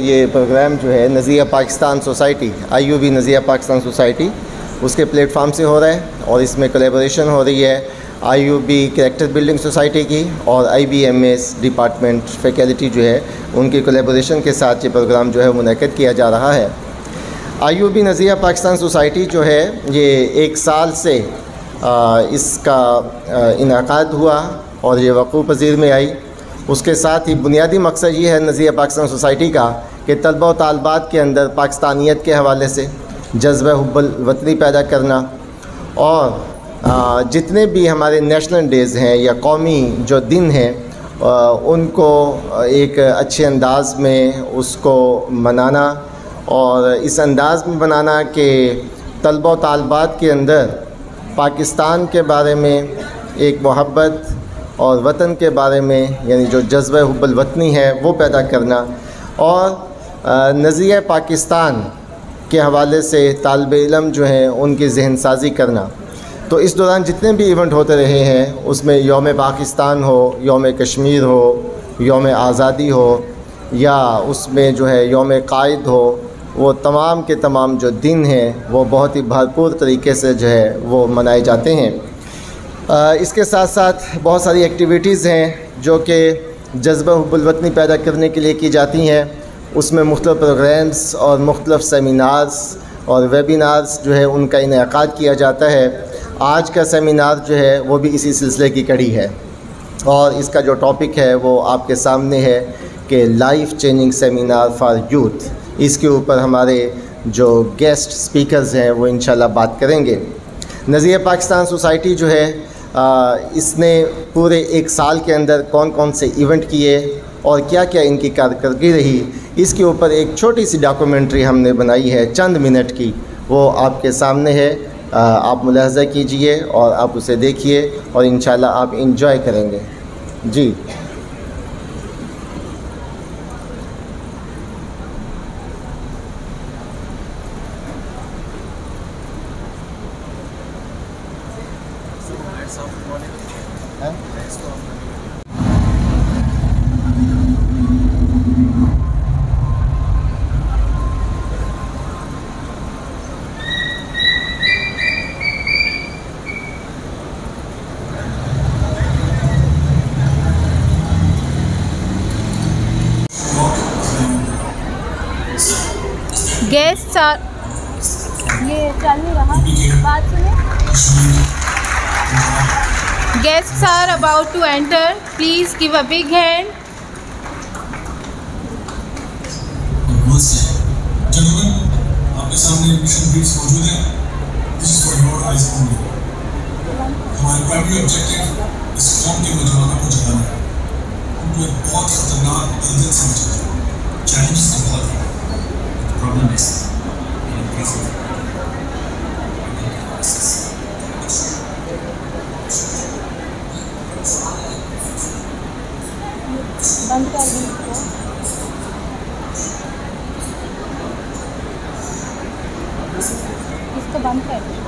یہ پروگرام جو ہے نظریہ پاکستان سوسائٹی IUB نظریہ پاکستان سوسائٹی اس کے پلیٹ فارم سے ہو رہا ہے، اور اس میں کولیبوریشن ہو رہی ہے IUB کریکٹر بلڈنگ سوسائٹی کی اور IBMS ڈپارٹمنٹ فیکلٹی جو ہے ان کی کولیبوریشن کے ساتھ یہ پروگرام جو ہے منعقد کیا جا رہا ہے۔ IUB نظریہ پاکستان سوسائٹی جو ہے یہ 1 سال سے اس کا انعقاد ہوا اور یہ وقوع پذیر میں آئی۔ اس کے ساتھ ہی بنیادی مقصد یہ ہے نظریہ پاکستان سوسائٹی کا کہ طلبہ و طالبات کے اندر پاکستانیت کے حوالے سے جذبہ حب الوطنی پیدا کرنا، اور جتنے بھی ہمارے نیشنل ڈیز ہیں یا قومی جو دن ہیں ان کو ایک اچھے انداز میں اس کو منانا، اور اس انداز میں بنانا کہ طلبہ و طالبات کے اندر پاکستان کے بارے میں ایک محبت اور وطن کے بارے میں یعنی جو جذبہ حب الوطنی ہے وہ پیدا کرنا، اور نظریہ پاکستان کے حوالے سے طالب علم جو ہیں ان کی ذہن سازی کرنا۔ تو اس دوران جتنے بھی ایونٹ ہوتے رہے ہیں اس میں یوم پاکستان ہو، یوم کشمیر ہو، یوم آزادی ہو، یا اس میں جو ہے یوم قائد ہو، وہ تمام کے تمام جو دن ہیں وہ بہت ہی بھرپور طریقے سے جو ہے وہ منائے جاتے ہیں۔ اس کے ساتھ ساتھ بہت ساری ایکٹیویٹیز ہیں جو کہ جذبہ حب الوطنی پیدا کرنے کے لیے کی جاتی ہیں۔ اس میں مختلف پروگرامز اور مختلف سیمینارز اور ویبینارز جو ہے ان کا انعقاد کیا جاتا ہے۔ آج کا سیمینار جو ہے وہ بھی اسی سلسلے کی کڑی ہے، اور اس کا جو ٹاپک ہے وہ آپ کے سامنے ہے کہ life changing seminar for youth. اس کے اوپر ہمارے جو گیسٹ سپیکرز ہیں وہ انشاءاللہ بات کریں گے۔ نظریہ پاکستان سوسائٹی جو ہے اس نے پورے 1 سال کے اندر کون کون سے ایونٹ کیے اور کیا کیا ان کی کارکردگی رہی، اس کے اوپر ایک چھوٹی سی ڈاکومنٹری ہم نے بنائی ہے چند منٹ کی، وہ آپ کے سامنے ہے۔ آپ ملاحظہ کیجئے اور آپ اسے دیکھیے اور انشاءاللہ آپ انجوائے کریں گے۔ جی گیسٹ یہ چل نہیں رہا، بات سنیں۔ Guests are about to enter, please give a big hand. آپ کے سامنے مشن بریفز موجود ہیں۔ This is for your eyes only. ہمارا پرائمری آبجیکٹو اس قوم کے نوجوانوں کو جگانا ہے، ان کو ایک بہت خطرناک دلدل سے بچانا ہے۔ چیلنجز تو بہت ہیں، پرابلم is increasing بند کر دیں اس کو بند کر دیں۔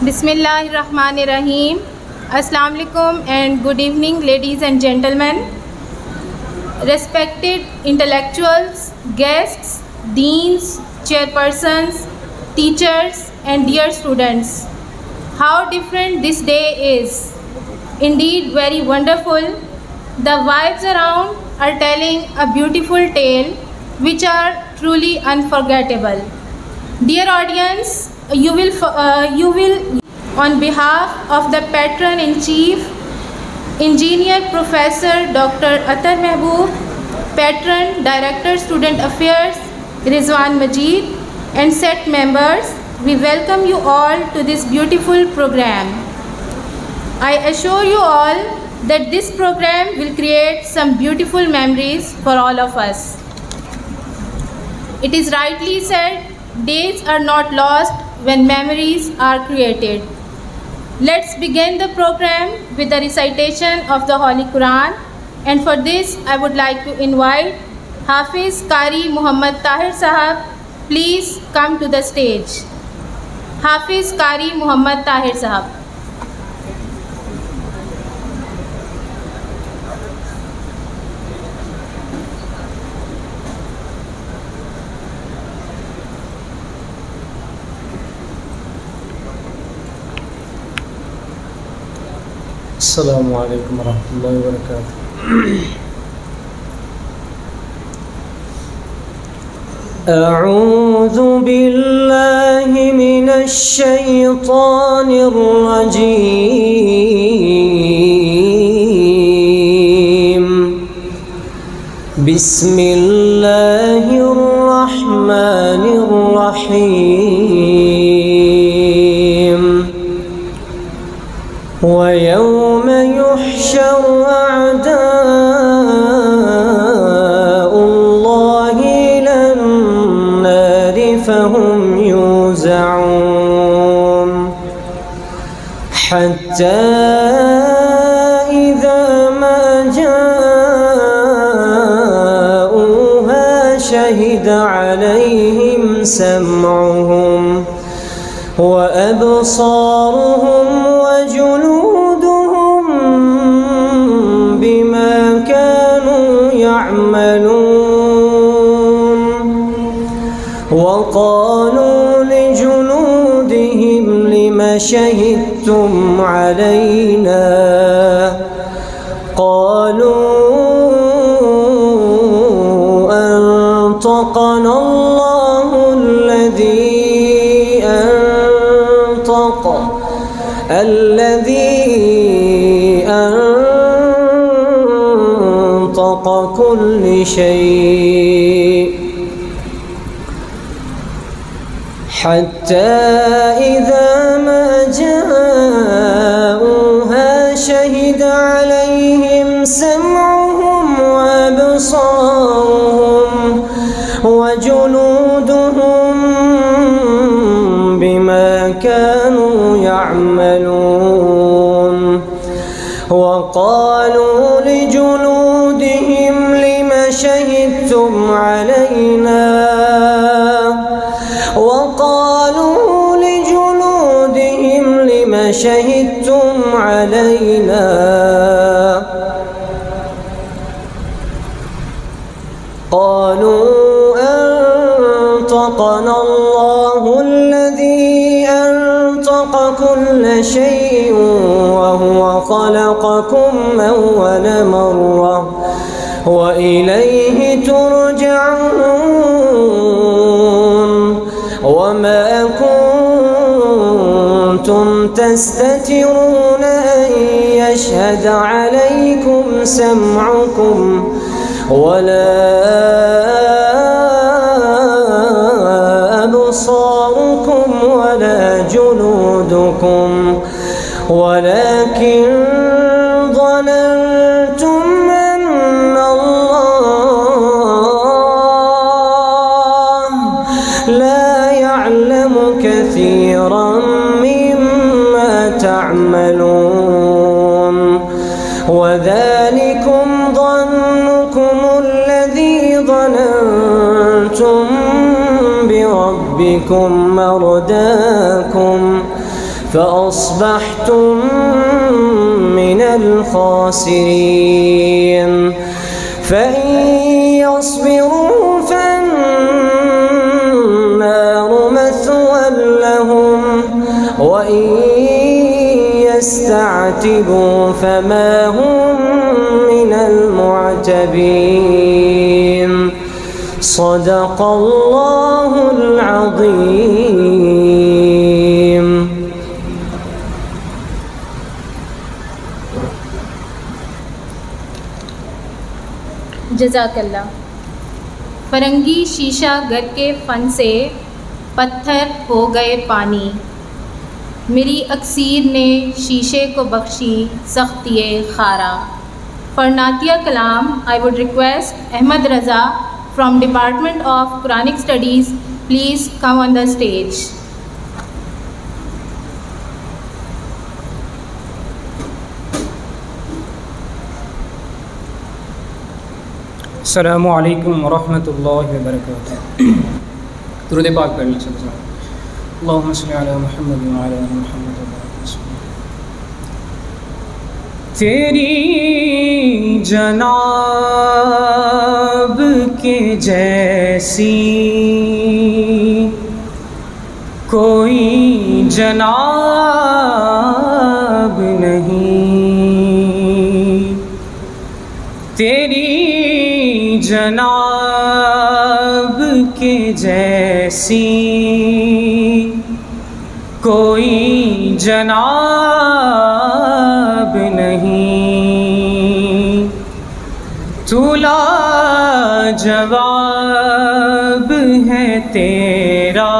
بسم اللہ الرحمن الرحیم۔ السلام علیکم and good evening ladies and gentleman, respected intellectuals, guests, deans, chairpersons, teachers and dear students. How different this day is. Indeed, very wonderful. The vibes around are telling a beautiful tale which are truly unforgettable. Dear audience, you will on behalf of the Patron-in-Chief, Engineer Professor Dr. Atar Mehboob, Patron Director Student Affairs Rizwan Majid, and set members, we welcome you all to this beautiful program. I assure you all that this program will create some beautiful memories for all of us. It is rightly said, days are not lost when memories are created. Let's begin the program with the recitation of the Holy Quran, and for this I would like to invite Hafiz Qari Muhammad Tahir Sahab. Please come to the stage. Hafiz Qari Muhammad Tahir Sahab. السلام علیکم ورحمۃ اللہ وبرکاتہ. اعوذ باللہ من الشیطان الرجیم. بسم اللہ الرحمن الرحیم. وَيَوْمَ يُحْشَرُ أَعْدَاءُ اللَّهِ إِلَى النَّارِ فَهُمْ يُوزَعُونَ حَتَّى إِذَا مَا جَاءُوهَا شَهِدَ عَلَيْهِمْ سَمْعُهُمْ وَأَبْصَارُهُمْ وَجُلُودُهُمْ بِمَا كَانُوا يَعْمَلُونَ. وَقَالُوا لِجُلُودِهِمْ لِمَ شَهِدتُّمْ عَلَيْنَا قَالُوا أَنطَقَنَا اللَّهُ الَّذِي أنطق كل شيء حتى إذا ما جاءوها شهد عليهم سمعهم وأبصارهم وجلودهم بما كانوا يعملون. وقالوا لجلودهم لم شهدتم علينا شهدتم علينا قالوا أنطقنا الله الذي أنطق كل شيء وهو خلقكم أول مرة وإليه ترجعون. وما كنتم تستترون أن يشهد عليكم سمعكم ولا أبصاركم ولا جلودكم ولكن ظننتم أن الله لا يعلم كثيرا مما تعملون. وذلكم ظنكم الذي ظننتم بربكم أرداكم فأصبحتم من الخاسرين. فإن يصبروا فالنار مثوى لهم وإن يستعتبوا فما هم من المعتبين. صدق الله العظيم. جزاک اللہ. فرنگی شیشہ گر کے فن سے پتھر ہو گئے پانی. میری اکسیر نے شیشے کو بخشی سختی خارا. For Natia Kalam, I would request Ahmed Raza from Department of Quranic Studies, please come on the stage. السلام علیکم ورحمۃ اللہ وبرکاتہ. درود پاک پڑھ لیں سب. اللہم صلی علی محمد وعلی آل محمد. تیری جناب کے جیسی کوئی جناب نہیں. تیری جناب کے جیسی کوئی جناب نہیں، تو لاجواب ہے تیرا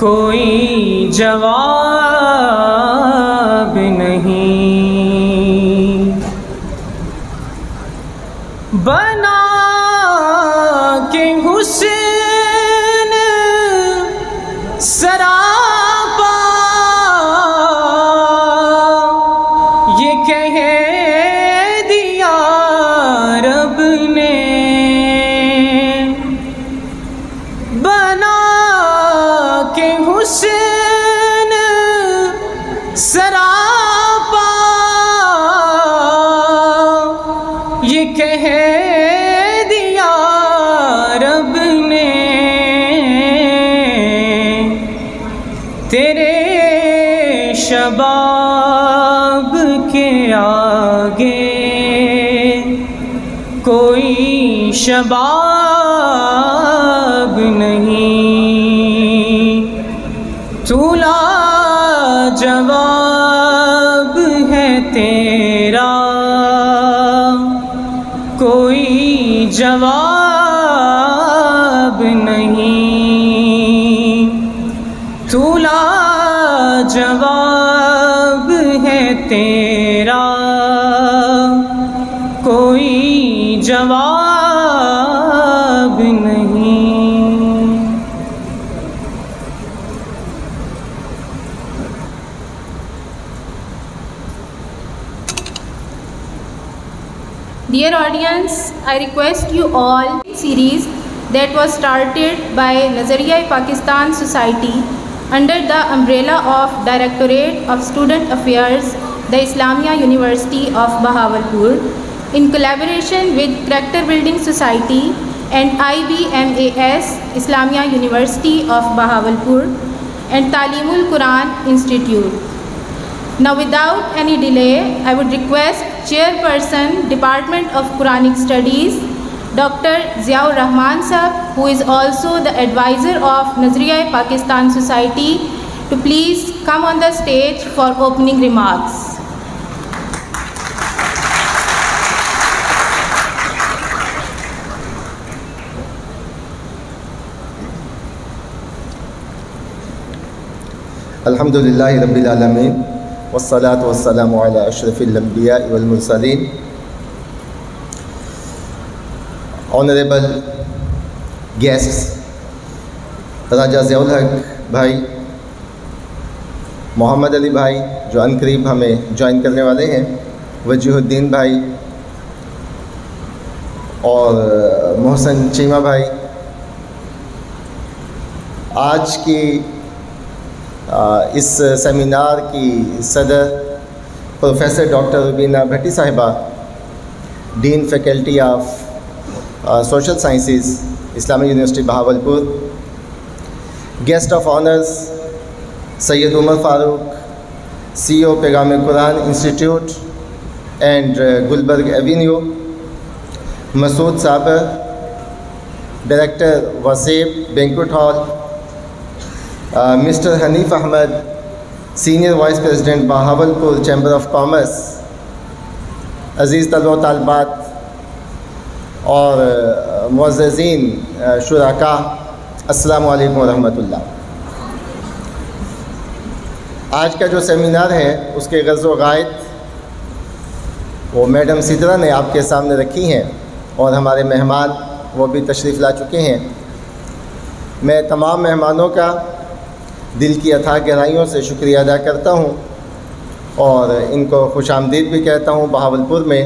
کوئی جواب نہیں، بنا کے حسن سراپا یہ کہہ دیا رب نے، بنا کے حسن سراپا یہ کہہ دیا رب نے، تیرے شباب کے آگے کوئی شباب نہیں، تو لاجواب ہے تیرا کوئی جواب نہیں، تو لاجواب ہے تیرا کوئی جواب نہیں۔ Dear audience, I request you all series that was started by Nazariya-e-Pakistan Society under the umbrella of Directorate of Student Affairs, the Islamia University of Bahawalpur, in collaboration with Character Building Society and IBMAS, Islamia University of Bahawalpur, and Talimul Quran Institute. Now without any delay, I would request Chairperson, Department of Quranic Studies, Dr. Ziaur Rahman Sahab, who is also the advisor of Nazariya-e-Pakistan Society, to please come on the stage for opening remarks. الحمدللہ رب العالمین والصلاة والسلام علی اشرف الانبیاء والمرسلین۔ Honourable guests, راجہ ضیاء الحق بھائی، محمد علی بھائی جو عنقریب ہمیں جوائن کرنے والے ہیں، وجیہ الدین بھائی اور محسن چیمہ بھائی، آج کی اس سیمینار کی صدر پروفیسر ڈاکٹر روبینہ بھٹی صاحبہ، dean faculty of social sciences, Islamia university Bahawalpur, guest of honours Syed Umar Farooq, C O Paigham Quran institute and Gulberg avenue, Masood Sabir, director Waseeb banquet hall, mister Hanif Ahmed, senior vice president Bahawalpur chamber of commerce, عزیز طلبہ و طالبات اور معززین شرکاء، السلام علیکم ورحمۃ اللہ۔ آج کا جو سیمینار ہے اس کے غرض و غائد وہ میڈم سدرا نے آپ کے سامنے رکھی ہیں، اور ہمارے مہمان وہ بھی تشریف لا چکے ہیں۔ میں تمام مہمانوں کا دل کی اتھاہ گہرائیوں سے شکریہ ادا کرتا ہوں اور ان کو خوش آمدید بھی کہتا ہوں۔ بہاولپور میں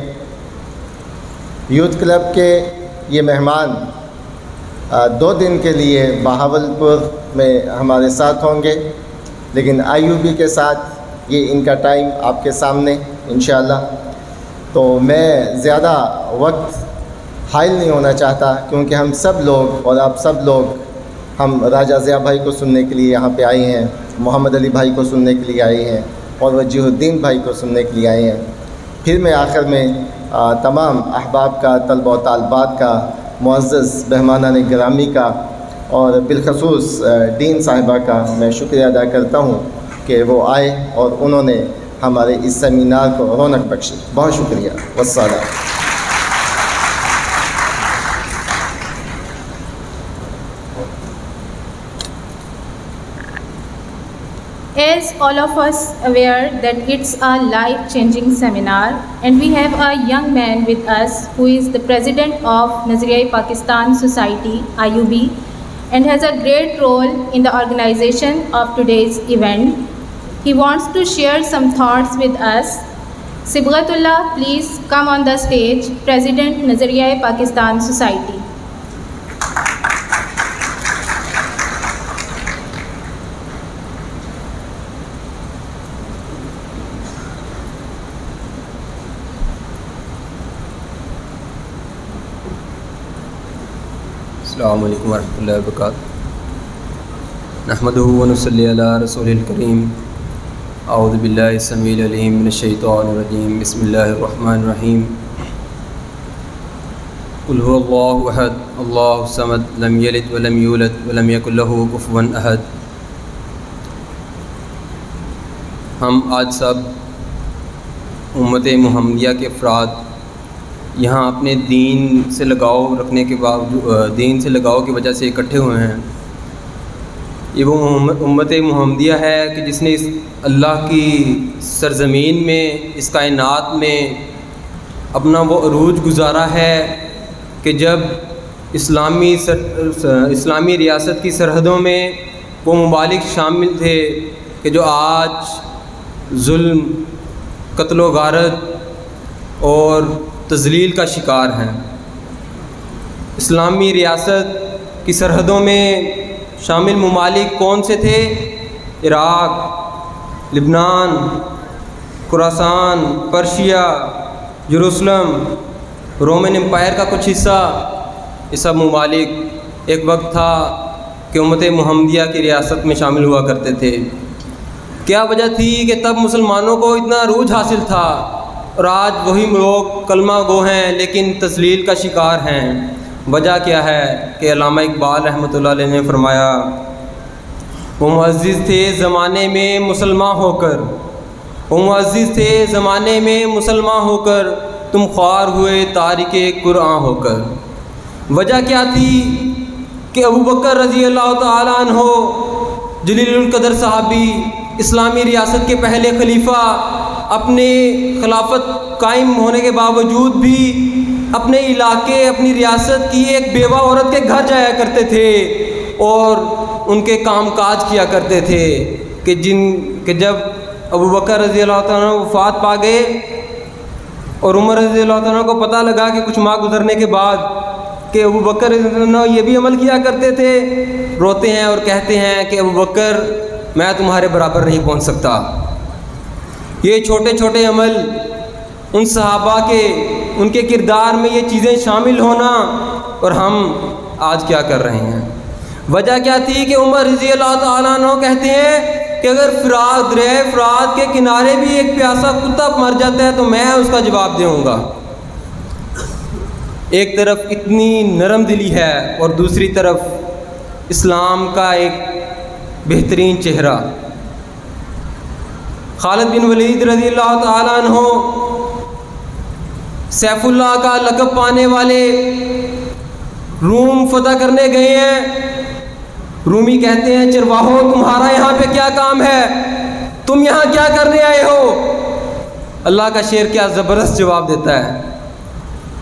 یوتھ کلب کے یہ مہمان 2 دن کے لیے بہاولپور میں ہمارے ساتھ ہوں گے، لیکن IUB کے ساتھ یہ ان کا ٹائم آپ کے سامنے انشاءاللہ۔ تو میں زیادہ وقت حائل نہیں ہونا چاہتا، کیونکہ ہم سب لوگ اور آپ سب لوگ ہم راجہ ضیاء بھائی کو سننے کے لیے یہاں پہ آئے ہیں، محمد علی بھائی کو سننے کے لیے آئے ہیں، اور وجیہ الدین بھائی کو سننے کے لیے آئے ہیں۔ پھر میں آخر میں تمام احباب کا، طلبہ و طالبات کا، معزز مہمانان گرامی کا اور بالخصوص ڈین صاحبہ کا میں شکریہ ادا کرتا ہوں کہ وہ آئے اور انہوں نے ہمارے اس سیمینار کو رونق بخشی. بہت شکریہ. والسلام. As all of us aware that it's a life-changing seminar, and we have a young man with us who is the president of Nazariya-e-Pakistan Society, IUB, and has a great role in the organization of today's event. He wants to share some thoughts with us. Sibghatullah, please come on the stage, President Nazariya-e-Pakistan Society. السلام علیکم ورحمۃ اللہ وبرکاتہ. نحمدہ ونصلی علی رسول الکریم. اعوذ باللہ السمیع العلیم من الشیطان الرجیم. بسم اللہ الرحمن الرحیم. قل هو اللہ احد اللہ الصمد لم یلد ولم یولد ولم یکن لہ کفوا احد. ہم آج سب امت محمدیہ کے افراد یہاں اپنے دین سے لگاؤ رکھنے کے باوجود، دین سے لگاؤ کی وجہ سے اکٹھے ہوئے ہیں. یہ وہ امت محمدیہ ہے کہ جس نے اس اللہ کی سرزمین میں، اس کائنات میں اپنا وہ عروج گزارا ہے کہ جب اسلامی ریاست کی سرحدوں میں وہ ممالک شامل تھے کہ جو آج ظلم، قتل و غارت اور تذلیل کا شکار ہیں. اسلامی ریاست کی سرحدوں میں شامل ممالک کون سے تھے؟ عراق، لبنان، خراسان، پرشیا، یروشلم، رومن امپائر کا کچھ حصہ. یہ سب ممالک ایک وقت تھا کہ امت محمدیہ کی ریاست میں شامل ہوا کرتے تھے. کیا وجہ تھی کہ تب مسلمانوں کو اتنا عروج حاصل تھا اور آج وہی لوگ کلمہ گو ہیں لیکن تذلیل کا شکار ہیں؟ وجہ کیا ہے کہ علامہ اقبال رحمۃ اللہ علیہ نے فرمایا، وہ معزز تھے زمانے میں مسلمان ہو کر، وہ معزز تھے زمانے میں مسلمان ہو کر، تم خوار ہوئے تارک قرآن ہو کر. وجہ کیا تھی کہ ابو بکر رضی اللہ تعالیٰ عنہ جلیل القدر صحابی، اسلامی ریاست کے پہلے خلیفہ، اپنے خلافت قائم ہونے کے باوجود بھی اپنے علاقے، اپنی ریاست کی ایک بیوہ عورت کے گھر جایا کرتے تھے اور ان کے کام کاج کیا کرتے تھے کہ جب ابو بکر رضی اللہ تعالیٰ وفات پا گئے اور عمر رضی اللہ تعالیٰ کو پتہ لگا کہ کچھ ماہ گزرنے کے بعد کہ ابو بکر رضی اللہ عنہ یہ بھی عمل کیا کرتے تھے، روتے ہیں اور کہتے ہیں کہ ابو بکر میں تمہارے برابر نہیں پہنچ سکتا. یہ چھوٹے چھوٹے عمل ان صحابہ کے، ان کے کردار میں یہ چیزیں شامل ہونا، اور ہم آج کیا کر رہے ہیں؟ وجہ کیا تھی کہ عمر رضی اللہ تعالیٰ عنہ کہتے ہیں کہ اگر دریا فرات کے کنارے بھی ایک پیاسا کتا مر جاتا ہے تو میں اس کا جواب دوں گا. ایک طرف اتنی نرم دلی ہے اور دوسری طرف اسلام کا ایک بہترین چہرہ. خالد بن ولید رضی اللہ تعالیٰ عنہ سیف اللہ کا لقب پانے والے روم فتح کرنے گئے ہیں. رومی کہتے ہیں چرواہو تمہارا یہاں پہ کیا کام ہے، تم یہاں کیا کرنے آئے ہو؟ اللہ کا شیر کیا زبردست جواب دیتا ہے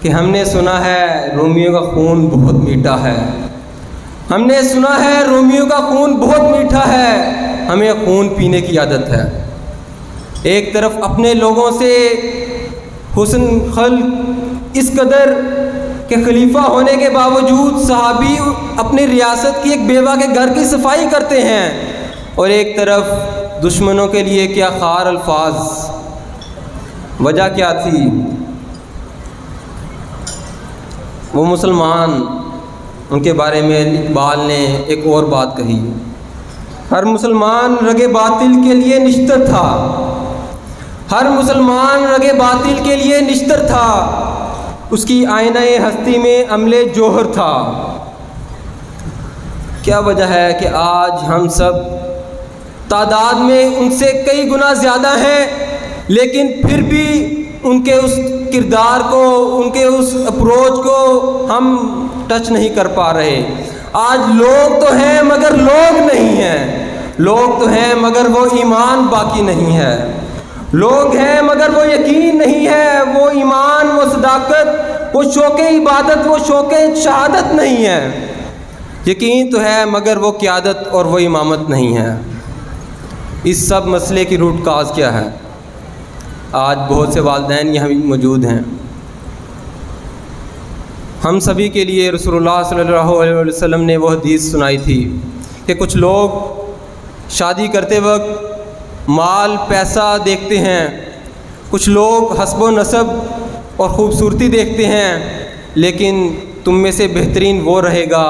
کہ ہم نے سنا ہے رومیوں کا خون بہت میٹھا ہے، ہم نے سنا ہے رومیوں کا خون بہت میٹھا ہے، ہمیں خون پینے کی عادت ہے. ایک طرف اپنے لوگوں سے حسن خلق اس قدر کہ خلیفہ ہونے کے باوجود صحابی اپنی ریاست کی ایک بیوہ کے گھر کی صفائی کرتے ہیں، اور ایک طرف دشمنوں کے لیے کیا خار الفاظ. وجہ کیا تھی؟ وہ مسلمان، ان کے بارے میں اقبال نے ایک اور بات کہی، ہر مسلمان رگ باطل کے لیے نشتر تھا، ہر مسلمان رگے باطل کے لیے نشتر تھا، اس کی آئینہ ہستی میں عملے جوہر تھا۔ کیا وجہ ہے کہ آج ہم سب تعداد میں ان سے کئی گنا زیادہ ہیں، لیکن پھر بھی ان کے اس کردار کو، ان کے اس اپروچ کو ہم ٹچ نہیں کر پا رہے۔ آج لوگ تو ہیں مگر لوگ نہیں ہیں، لوگ تو ہیں مگر وہ ایمان باقی نہیں ہے، لوگ ہیں مگر وہ یقین نہیں ہے، وہ ایمان، وہ صداقت، وہ شوق عبادت، وہ شوق شہادت نہیں ہے۔ یقین تو ہے مگر وہ قیادت اور وہ امامت نہیں ہے۔ اس سب مسئلے کی روٹ کاز کیا ہے؟ آج بہت سے والدین یہاں موجود ہیں۔ ہم سبھی کے لیے رسول اللہ صلی اللہ علیہ وسلم نے وہ حدیث سنائی تھی کہ کچھ لوگ شادی کرتے وقت مال پیسہ دیکھتے ہیں، کچھ لوگ حسب و نسب اور خوبصورتی دیکھتے ہیں، لیکن تم میں سے بہترین وہ رہے گا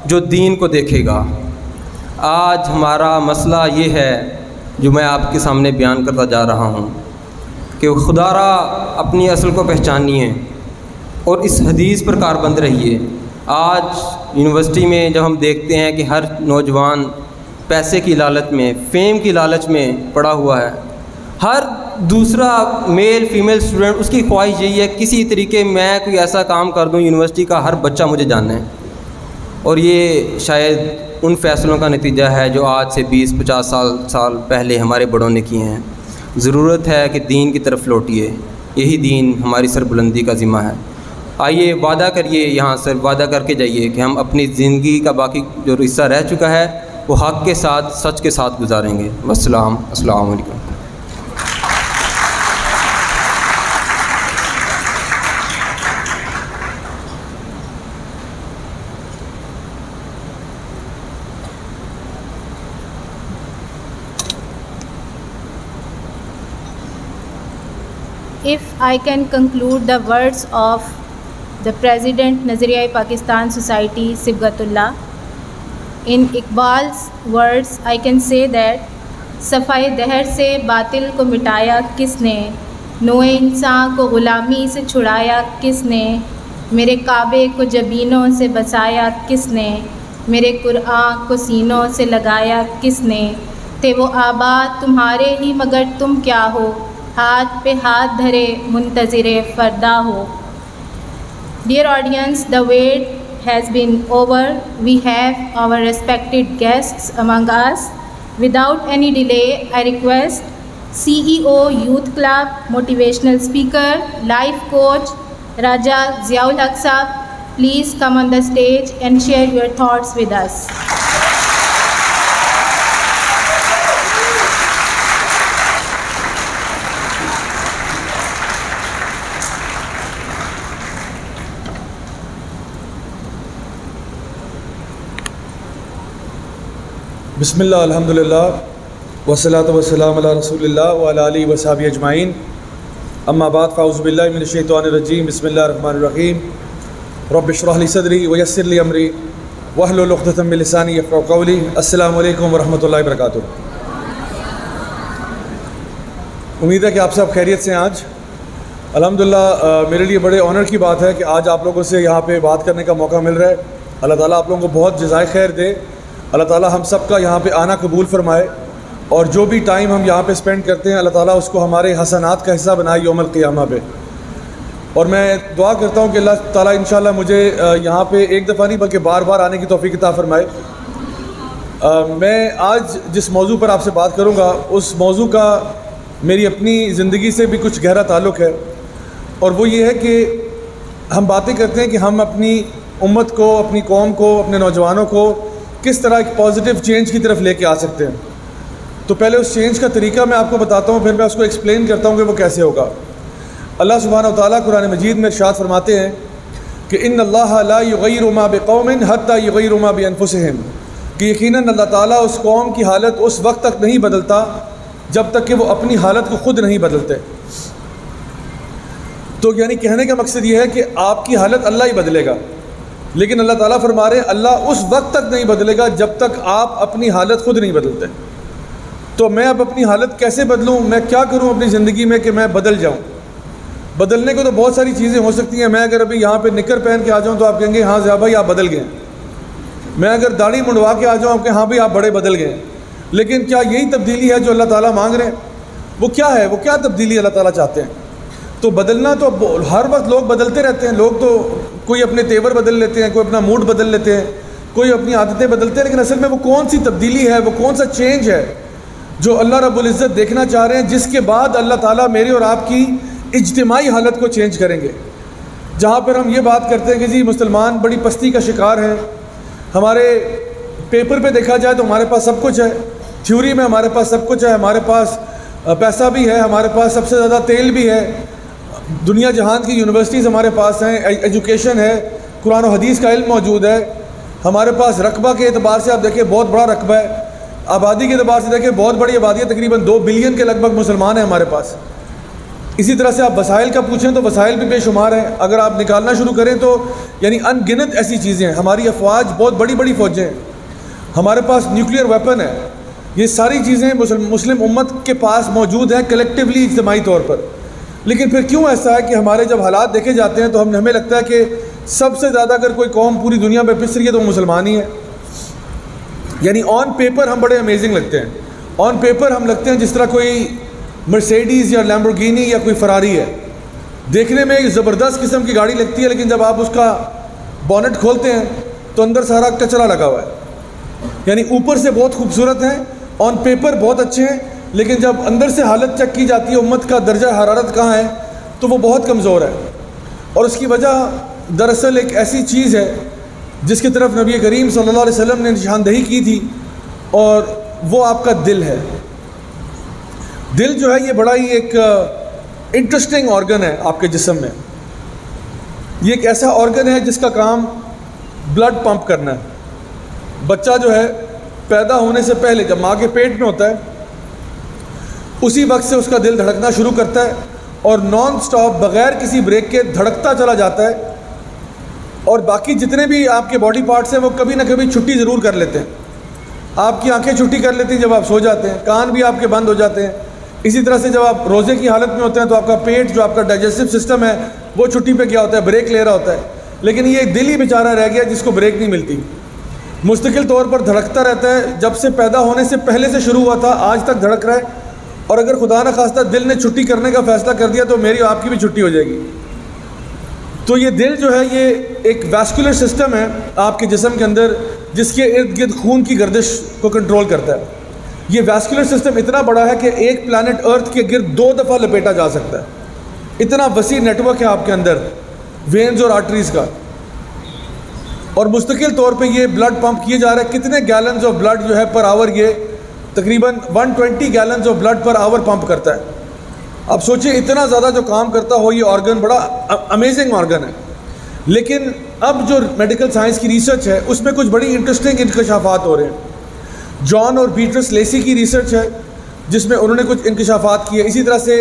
جو دین کو دیکھے گا۔ آج ہمارا مسئلہ یہ ہے جو میں آپ کے سامنے بیان کرتا جا رہا ہوں کہ خدا را اپنی اصل کو پہچانیے اور اس حدیث پر کاربند رہیے۔ آج یونیورسٹی میں جب ہم دیکھتے ہیں کہ ہر نوجوان پیسے کی لالچ میں، فیم کی لالچ میں پڑا ہوا ہے، ہر دوسرا میل فیمیل اسٹوڈنٹ اس کی خواہش یہی ہے کسی طریقے میں کوئی ایسا کام کر دوں یونیورسٹی کا ہر بچہ مجھے جانے، اور یہ شاید ان فیصلوں کا نتیجہ ہے جو آج سے 20-50 سال پہلے ہمارے بڑوں نے کیے ہیں۔ ضرورت ہے کہ دین کی طرف لوٹیے، یہی دین ہماری سربلندی کا ذمہ ہے۔ آئیے وعدہ کریے، یہاں سے وعدہ کر کے جائیے کہ ہم اپنی زندگی کا باقی جو حصہ رہ چکا ہے وہ حق کے ساتھ، سچ کے ساتھ گزاریں گے۔ السلام علیکم۔ If I can conclude the words of the President Nazariya Pakistan Society Sibghatullah, in Iqbal's words I can say that صفائے دہر سے باطل کو مٹایا کس نے، نوع انسان کو غلامی سے چھڑایا کس نے، میرے کعبے کو جبینوں سے بسایا کس نے، میرے قرآن کو سینوں سے لگایا کس نے، تھے وہ آباد تمہارے ہی مگر تم کیا ہو، ہاتھ پہ ہاتھ دھرے منتظر فردا ہو۔ Dear audience, the wait has been over. We have our respected guests among us. Without any delay, I request CEO Youth Club, motivational speaker, life coach Raja Ziaul Haq Sahab, please come on the stage and share your thoughts with us. بسم اللہ، الحمدللہ والصلاۃ والسلام علی رسول اللہ وعلی آلہ وصحبہ اجمعین، اما بعد فاعوذ باللہ من الشیطان الرجیم، بسم اللہ الرحمن الرحیم، رب اشرح لی صدری ویسر لی امری واحلل عقدۃ من لسانی یفقہوا قولی۔ السلام علیکم ورحمۃ اللہ وبرکاتہ۔ امید ہے کہ آپ سب خیریت سے ہیں۔ آج الحمدللہ میرے لیے بڑے آنر کی بات ہے کہ آج آپ لوگوں سے یہاں پہ بات کرنے کا موقع مل رہا ہے۔ اللہ تعالیٰ آپ لوگوں کو بہت جزائے خیر دے، اللہ تعالیٰ ہم سب کا یہاں پہ آنا قبول فرمائے، اور جو بھی ٹائم ہم یہاں پہ سپینڈ کرتے ہیں اللہ تعالیٰ اس کو ہمارے حسنات کا حصہ بنائے یوم القیامہ پہ۔ اور میں دعا کرتا ہوں کہ اللہ تعالیٰ انشاءاللہ مجھے یہاں پہ ایک دفعہ نہیں بلکہ بار بار آنے کی توفیق عطا فرمائے۔ میں آج جس موضوع پر آپ سے بات کروں گا اس موضوع کا میری اپنی زندگی سے بھی کچھ گہرا تعلق ہے، اور وہ یہ ہے کہ ہم باتیں کرتے ہیں کہ ہم اپنی امت کو، اپنی قوم کو، اپنے نوجوانوں کو کس طرح ایک پازیٹیو چینج کی طرف لے کے آ سکتے ہیں۔ تو پہلے اس چینج کا طریقہ میں آپ کو بتاتا ہوں، پھر میں اس کو ایکسپلین کرتا ہوں کہ وہ کیسے ہوگا۔ اللہ سبحانہ و تعالیٰ قرآن مجید میں ارشاد فرماتے ہیں کہ ان اللہ لا یغیر ما بقوم حتی یغیروا ما بانفسہم، کہ یقیناً اللہ تعالیٰ اس قوم کی حالت اس وقت تک نہیں بدلتا جب تک کہ وہ اپنی حالت کو خود نہیں بدلتے۔ تو یعنی کہنے کا مقصد یہ ہے کہ آپ کی حالت اللہ ہی بدلے گا، لیکن اللہ تعالیٰ فرما رہے ہیں اللہ اس وقت تک نہیں بدلے گا جب تک آپ اپنی حالت خود نہیں بدلتے۔ تو میں اب اپنی حالت کیسے بدلوں، میں کیا کروں اپنی زندگی میں کہ میں بدل جاؤں. بدلنے کو تو بہت ساری چیزیں ہو سکتی ہیں. میں اگر ابھی یہاں پہ نکر پہن کے آ جاؤں تو آپ کہیں گے ہاں ضیاء بھائی آپ بدل گئے. میں اگر داڑھی منڈوا کے آ جاؤں آپ کہیں ہاں بھائی آپ بڑے بدل گئے. لیکن کیا یہی تبدیلی ہے جو اللہ تعالیٰ مانگ رہے ہیں؟ وہ کیا ہے؟ وہ کیا تبدیلی اللہ تعالیٰ چاہتے ہیں؟ تو بدلنا تو ہر وقت لوگ بدلتے رہتے ہیں. لوگ تو کوئی اپنے تیور بدل لیتے ہیں، کوئی اپنا موڈ بدل لیتے ہیں، کوئی اپنی عادتیں بدلتے ہیں، لیکن اصل میں وہ کون سی تبدیلی ہے، وہ کون سا چینج ہے جو اللہ رب العزت دیکھنا چاہ رہے ہیں، جس کے بعد اللہ تعالیٰ میری اور آپ کی اجتماعی حالت کو چینج کریں گے. جہاں پر ہم یہ بات کرتے ہیں کہ جی مسلمان بڑی پستی کا شکار ہیں، ہمارے پیپر پہ دیکھا جائے تو ہمارے پاس سب کچھ ہے، تھیوری میں ہمارے پاس سب کچھ ہے، ہمارے پاس پیسہ بھی ہے، ہمارے پاس سب سے زیادہ تیل بھی ہے، دنیا جہان کی یونیورسٹیز ہمارے پاس ہیں، ایجوکیشن ہے، قرآن و حدیث کا علم موجود ہے، ہمارے پاس رقبہ کے اعتبار سے آپ دیکھیں بہت بڑا رقبہ ہے، آبادی کے اعتبار سے دیکھیں بہت بڑی آبادی ہے، تقریباً 2 بلین کے لگ بھگ مسلمان ہیں ہمارے پاس. اسی طرح سے آپ وسائل کا پوچھیں تو وسائل بھی بے شمار ہیں، اگر آپ نکالنا شروع کریں تو یعنی ان گنت ایسی چیزیں ہیں. ہماری افواج بہت بڑی بڑی فوجیں ہیں، ہمارے پاس نیوکلیئر ویپن ہے. یہ ساری چیزیں مسلم امت کے پاس موجود ہیں کلیکٹیولی، اجتماعی طور پر. لیکن پھر کیوں ایسا ہے کہ ہمارے جب حالات دیکھے جاتے ہیں تو ہمیں لگتا ہے کہ سب سے زیادہ اگر کوئی قوم پوری دنیا میں پس رہی ہے تو وہ مسلمان ہی ہے. یعنی آن پیپر ہم بڑے امیزنگ لگتے ہیں، آن پیپر ہم لگتے ہیں جس طرح کوئی مرسیڈیز یا لیمبورگینی یا کوئی فراری ہے. دیکھنے میں ایک زبردست قسم کی گاڑی لگتی ہے، لیکن جب آپ اس کا بونٹ کھولتے ہیں تو اندر سارا کچرا لگا ہوا ہے. یعنی اوپر سے بہت خوبصورت ہیں، آن پیپر بہت اچھے ہیں، لیکن جب اندر سے حالت چیک کی جاتی ہے امت کا درجہ حرارت کہاں ہے تو وہ بہت کمزور ہے. اور اس کی وجہ دراصل ایک ایسی چیز ہے جس کی طرف نبی کریم صلی اللہ علیہ وسلم نے نشاندہی کی تھی، اور وہ آپ کا دل ہے. دل جو ہے یہ بڑا ہی ایک انٹرسٹنگ آرگن ہے آپ کے جسم میں. یہ ایک ایسا آرگن ہے جس کا کام بلڈ پمپ کرنا ہے. بچہ جو ہے پیدا ہونے سے پہلے جب ماں کے پیٹ میں ہوتا ہے اسی وقت سے اس کا دل دھڑکنا شروع کرتا ہے اور نان سٹاپ بغیر کسی بریک کے دھڑکتا چلا جاتا ہے. اور باقی جتنے بھی آپ کے باڈی پارٹس ہیں وہ کبھی نہ کبھی چھٹی ضرور کر لیتے ہیں. آپ کی آنکھیں چھٹی کر لیتی ہیں جب آپ سو جاتے ہیں، کان بھی آپ کے بند ہو جاتے ہیں. اسی طرح سے جب آپ روزے کی حالت میں ہوتے ہیں تو آپ کا پیٹ جو آپ کا ڈائجسٹو سسٹم ہے وہ چھٹی پہ کیا ہوتا ہے، بریک لے رہا ہوتا ہے. لیکن یہ دل ہی بیچارہ رہ گیا جس کو بریک نہیں ملتی، مستقل طور پر دھڑکتا رہتا ہے. جب سے پیدا ہونے سے پہلے سے شروع ہوا تھا آج تک دھڑک رہا ہے. اور اگر خدا نہ خواستہ دل نے چھٹی کرنے کا فیصلہ کر دیا تو میری آپ کی بھی چھٹی ہو جائے گی. تو یہ دل جو ہے یہ ایک ویسکولر سسٹم ہے آپ کے جسم کے اندر جس کے ارد گرد خون کی گردش کو کنٹرول کرتا ہے. یہ ویسکولر سسٹم اتنا بڑا ہے کہ ایک پلانٹ ارتھ کے گرد 2 دفعہ لپیٹا جا سکتا ہے. اتنا وسیع نیٹ ورک ہے آپ کے اندر وینز اور آرٹریز کا. اور مستقل طور پہ یہ بلڈ پمپ کیے جا رہا ہے. کتنے گیلنز آف بلڈ جو ہے پر آور، یہ تقریباً 120 گیلنز آف بلڈ پر آور پمپ کرتا ہے. اب سوچیں اتنا زیادہ جو کام کرتا ہو یہ آرگن بڑا امیزنگ آرگن ہے. لیکن اب جو میڈیکل سائنس کی ریسرچ ہے اس میں کچھ بڑی انٹرسٹنگ انکشافات ہو رہے ہیں. جان اور بیٹرس لیسی کی ریسرچ ہے جس میں انہوں نے کچھ انکشافات کیے. اسی طرح سے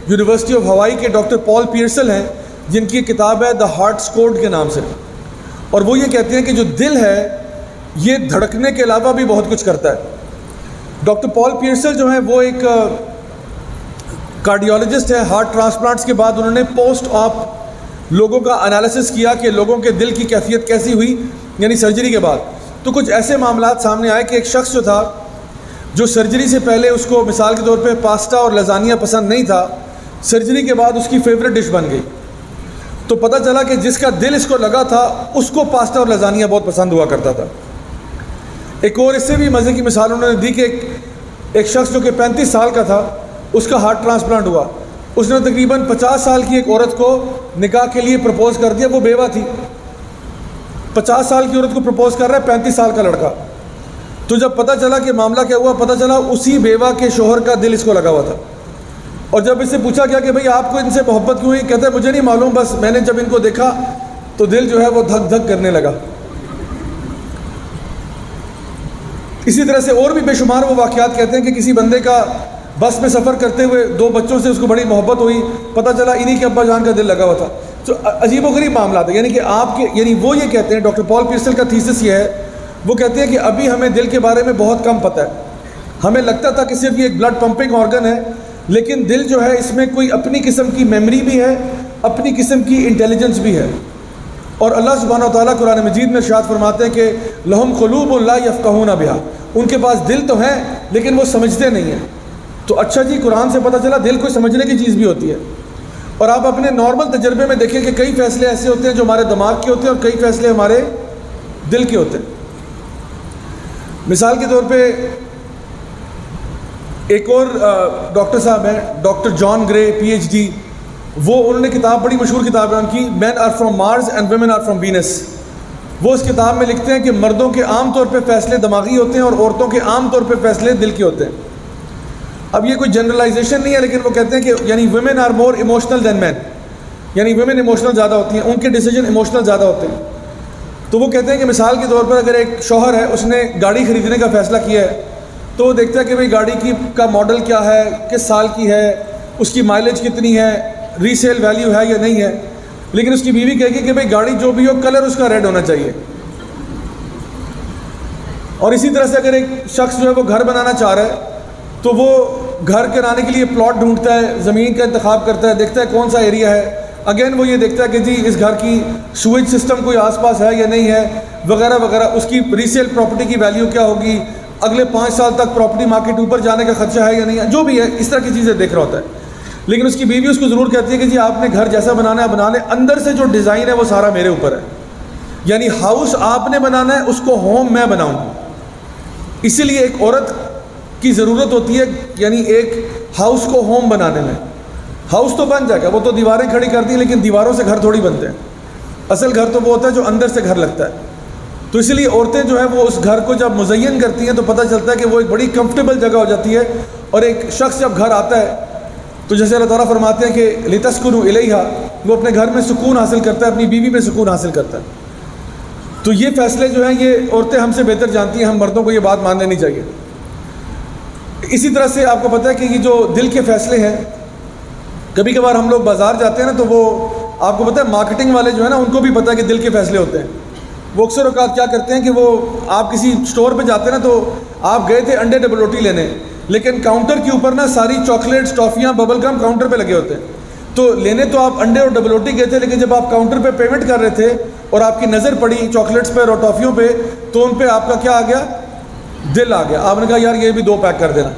یونیورسٹی آف ہوائی کے ڈاکٹر پال پیئرسل ہیں جن کی کتاب ہے دا ہارٹس کوڈ کے نام سے. اور وہ یہ کہتے ہیں کہ جو دل ہے یہ دھڑکنے کے علاوہ بھی بہت کچھ کرتا ہے. ڈاکٹر پال پیئرسل جو ہیں وہ ایک کارڈیولوجسٹ ہے. ہارٹ ٹرانسپلانٹس کے بعد انہوں نے پوسٹ آپ لوگوں کا انالیسس کیا کہ لوگوں کے دل کی کیفیت کیسی ہوئی یعنی سرجری کے بعد. تو کچھ ایسے معاملات سامنے آئے کہ ایک شخص جو تھا جو سرجری سے پہلے اس کو مثال کے طور پہ پاستا اور لزانیہ پسند نہیں تھا، سرجری کے بعد اس کی فیوریٹ ڈش بن گئی. تو پتہ چلا کہ جس کا دل اس کو لگا تھا اس کو پاستا اور لزانیہ بہت پسند ہوا کرتا تھا. ایک اور اس سے بھی مزے کی مثال انہوں نے دی کہ ایک شخص جو کہ 35 سال کا تھا اس کا ہارٹ ٹرانسپلانٹ ہوا. اس نے تقریباً 50 سال کی ایک عورت کو نکاح کے لیے پرپوز کر دیا. وہ بیوہ تھی، 50 سال کی عورت کو پرپوز کر رہا ہے 35 سال کا لڑکا. تو جب پتہ چلا کہ معاملہ کیا ہوا، پتہ چلا اسی بیوہ کے شوہر کا دل اس کو لگا ہوا تھا. اور جب اس سے پوچھا گیا کہ بھئی آپ کو ان سے محبت کیوں ہوئی، کہتا ہے مجھے نہیں معلوم، بس میں نے جب ان کو دیکھا تو دل جو ہے وہ دھک دھک کرنے لگا. اسی طرح سے اور بھی بے شمار وہ واقعات کہتے ہیں کہ کسی بندے کا بس میں سفر کرتے ہوئے 2 بچوں سے اس کو بڑی محبت ہوئی، پتہ چلا انہی کے ابا جان کا دل لگا ہوا تھا. تو عجیب و غریب معاملات ہیں. یعنی کہ آپ کے یعنی وہ یہ کہتے ہیں، ڈاکٹر پال پیئرسل کا تھیسس یہ ہے، وہ کہتے ہیں کہ ابھی ہمیں دل کے بارے میں بہت کم پتہ ہے. ہمیں لگتا تھا کہ صرف یہ ایک بلڈ پمپنگ آرگن ہے، لیکن دل جو ہے اس میں کوئی اپنی قسم کی میموری بھی ہے، اپنی قسم کی انٹیلیجنس بھی ہے. اور اللہ سبحانہ و تعالیٰ قرآن مجید میں ارشاد فرماتے ہیں کہ لہم قلوب لا یفقہون بہا، ان کے پاس دل تو ہیں لیکن وہ سمجھتے نہیں ہیں. تو اچھا جی، قرآن سے پتہ چلا دل کوئی سمجھنے کی چیز بھی ہوتی ہے. اور آپ اپنے نارمل تجربے میں دیکھیں کہ کئی فیصلے ایسے ہوتے ہیں جو ہمارے دماغ کے ہوتے ہیں اور کئی فیصلے ہمارے دل کے ہوتے ہیں. مثال کے طور پہ ایک اور ڈاکٹر صاحب ہیں، ڈاکٹر جان گرے PhD، وہ انہوں نے کتاب، بڑی مشہور کتاب ہے ان کی، men are from Mars and women are from Venus. وہ اس کتاب میں لکھتے ہیں کہ مردوں کے عام طور پہ فیصلے دماغی ہوتے ہیں اور عورتوں کے عام طور پہ فیصلے دل کے ہوتے ہیں. اب یہ کوئی جنرلائزیشن نہیں ہے، لیکن وہ کہتے ہیں کہ یعنی ویمن آر مور ایموشنل دین مین، یعنی ویمن ایموشنل زیادہ ہوتی ہیں، ان کے ڈیسیجن ایموشنل زیادہ ہوتے ہیں. تو وہ کہتے ہیں کہ مثال کے طور پر اگر ایک شوہر ہے، اس نے گاڑی خریدنے کا فیصلہ کیا ہے، تو وہ دیکھتا ہے کہ بھئی گاڑی کا ماڈل کیا ہے، کس سال کی ہے، اس کی مائلیج کتنی ہے، ری سیل ویلیو ہے یا نہیں ہے. لیکن اس کی بیوی کہے گی کہ بھئی گاڑی جو بھی ہو کلر اس کا ریڈ ہونا چاہیے. اور اسی طرح سے اگر ایک شخص جو ہے وہ گھر بنانا چاہ رہا ہے تو وہ گھر بنانے کے لیے پلاٹ ڈھونڈتا ہے، زمین کا انتخاب کرتا ہے، دیکھتا ہے کون سا ایریا ہے. اگین وہ یہ دیکھتا ہے کہ جی اس گھر کی سویج سسٹم کوئی آس پاس ہے یا نہیں ہے، وغیرہ وغیرہ. اس کی ریسیل پراپرٹی کی ویلیو کیا ہوگی، اگلے 5 سال تک پراپرٹی مارکیٹ اوپر جانے کا خدشہ ہے یا نہیں ہے، جو بھی ہے اس طرح کی چیزیں دیکھ رہا ہوتا ہے. لیکن اس کی بیوی اس کو ضرور کہتی ہے کہ جی آپ نے گھر جیسا بنانا ہے بنا لیں، اندر سے جو ڈیزائن ہے وہ سارا میرے اوپر ہے. یعنی ہاؤس آپ نے بنانا ہے، اس کو ہوم میں بناؤں گا. اسی لیے ایک عورت کی ضرورت ہوتی ہے، یعنی ایک ہاؤس کو ہوم بنانے میں. ہاؤس تو بن جائے گا، وہ تو دیواریں کھڑی کرتی ہیں، لیکن دیواروں سے گھر تھوڑی بنتے ہیں. اصل گھر تو وہ ہوتا ہے جو اندر سے گھر لگتا ہے. تو اسی لیے عورتیں جو ہیں وہ اس گھر کو جب مزین کرتی ہیں تو پتہ چلتا ہے کہ وہ ایک بڑی کمفرٹیبل جگہ ہو جاتی ہے. اور ایک شخص جب گھر آتا ہے تو جیسے اللہ تعالیٰ فرماتے ہیں کہ لِتَسْكُنُوا إِلَيْهَا، وہ اپنے گھر میں سکون حاصل کرتا ہے، اپنی بیوی میں سکون حاصل کرتا ہے. تو یہ فیصلے جو ہیں یہ عورتیں ہم سے بہتر جانتی ہیں، ہم مردوں کو یہ بات مان لینی چاہیے. اسی طرح سے آپ کو پتہ ہے کہ یہ جو دل کے فیصلے ہیں، کبھی کبھار ہم لوگ بازار جاتے ہیں نا تو وہ آپ کو پتہ ہے مارکیٹنگ والے جو ہیں نا ان کو بھی پتہ ہے کہ دل کے فیصلے ہوتے ہیں. وہ اکثر اوقات کیا کرتے ہیں کہ وہ آپ کسی اسٹور پہ جاتے ہیں نا، تو آپ گئے تھے انڈے ڈبل روٹی لینے، لیکن کاؤنٹر کے اوپر نا ساری چاکلیٹس، ٹافیاں، ببل گم کاؤنٹر پہ لگے ہوتے ہیں. تو لینے تو آپ انڈے اور ڈبل روٹی گئے تھے، لیکن جب آپ کاؤنٹر پہ پیمنٹ کر رہے تھے اور آپ کی نظر پڑی چاکلیٹس پر اور ٹافیوں پہ، تو ان پہ آپ کا کیا آ گیا؟ دل آ گیا. آپ نے کہا یار یہ بھی 2 پیک کر دینا.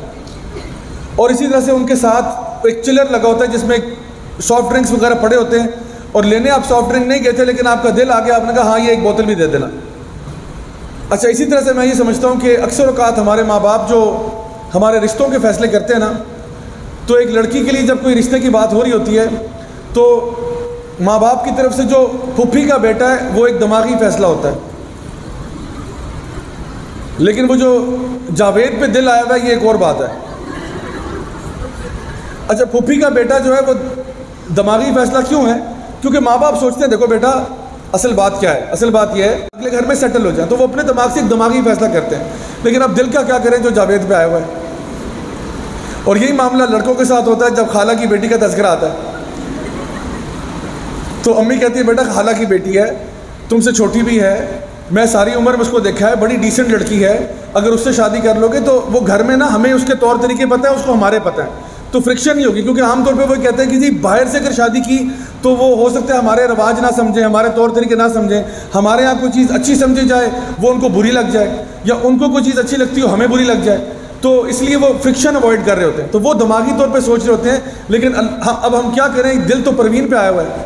اور اسی طرح سے ان کے ساتھ ایک چلر لگا ہوتا ہے جس میں سافٹ ڈرنکس وغیرہ پڑے ہوتے ہیں، اور لینے آپ سافٹ ڈرنک نہیں گئے تھے لیکن آپ کا دل آ گیا، آپ نے کہا ہاں یہ ایک بوتل بھی دے دینا. اچھا، اسی طرح سے میں یہ سمجھتا ہوں کہ اکثر اوقات ہمارے ماں باپ جو ہمارے رشتوں کے فیصلے کرتے ہیں نا، تو ایک لڑکی کے لیے جب کوئی رشتے کی بات ہو رہی ہوتی ہے تو ماں باپ کی طرف سے جو پھپھی کا بیٹا ہے وہ ایک دماغی فیصلہ ہوتا ہے، لیکن وہ جو جاوید پہ دل آیا ہوا ہے یہ ایک اور بات ہے. اچھا، پھپھی کا بیٹا جو ہے وہ دماغی فیصلہ کیوں ہے؟ کیونکہ ماں باپ سوچتے ہیں دیکھو بیٹا اصل بات کیا ہے، اصل بات یہ ہے اگلے گھر میں سیٹل ہو جائیں، تو وہ اپنے دماغ سے ایک دماغی فیصلہ کرتے ہیں. لیکن اب دل کا کیا کریں جو جاوید پہ آیا ہوا ہے. اور یہی معاملہ لڑکوں کے ساتھ ہوتا ہے. جب خالہ کی بیٹی کا تذکرہ آتا ہے تو امی کہتی ہے بیٹا خالہ کی بیٹی ہے، تم سے چھوٹی بھی ہے، میں ساری عمر میں اس کو دیکھا ہے، بڑی ڈیسنٹ لڑکی ہے، اگر اس سے شادی کر لو گے تو وہ گھر میں نا ہمیں اس کے طور طریقے پتہ ہے، اس کو ہمارے پتہ ہے، تو فرکشن نہیں ہوگی. کیونکہ عام طور پہ وہ کہتے ہیں کہ جی باہر سے اگر شادی کی تو وہ ہو سکتا ہے ہمارے رواج نہ سمجھیں، ہمارے طور طریقے نہ سمجھیں، ہمارے یہاں کوئی چیز اچھی سمجھی جائے وہ ان کو بری لگ جائے، یا ان کو کوئی چیز اچھی لگتی ہو ہمیں بری لگ جائے. تو اس لیے وہ فرکشن اوائڈ کر رہے ہوتے ہیں. تو وہ دماغی طور پہ سوچ رہے ہوتے ہیں. لیکن اب ہم کیا کریں، دل تو پروین پہ آیا ہوا ہے.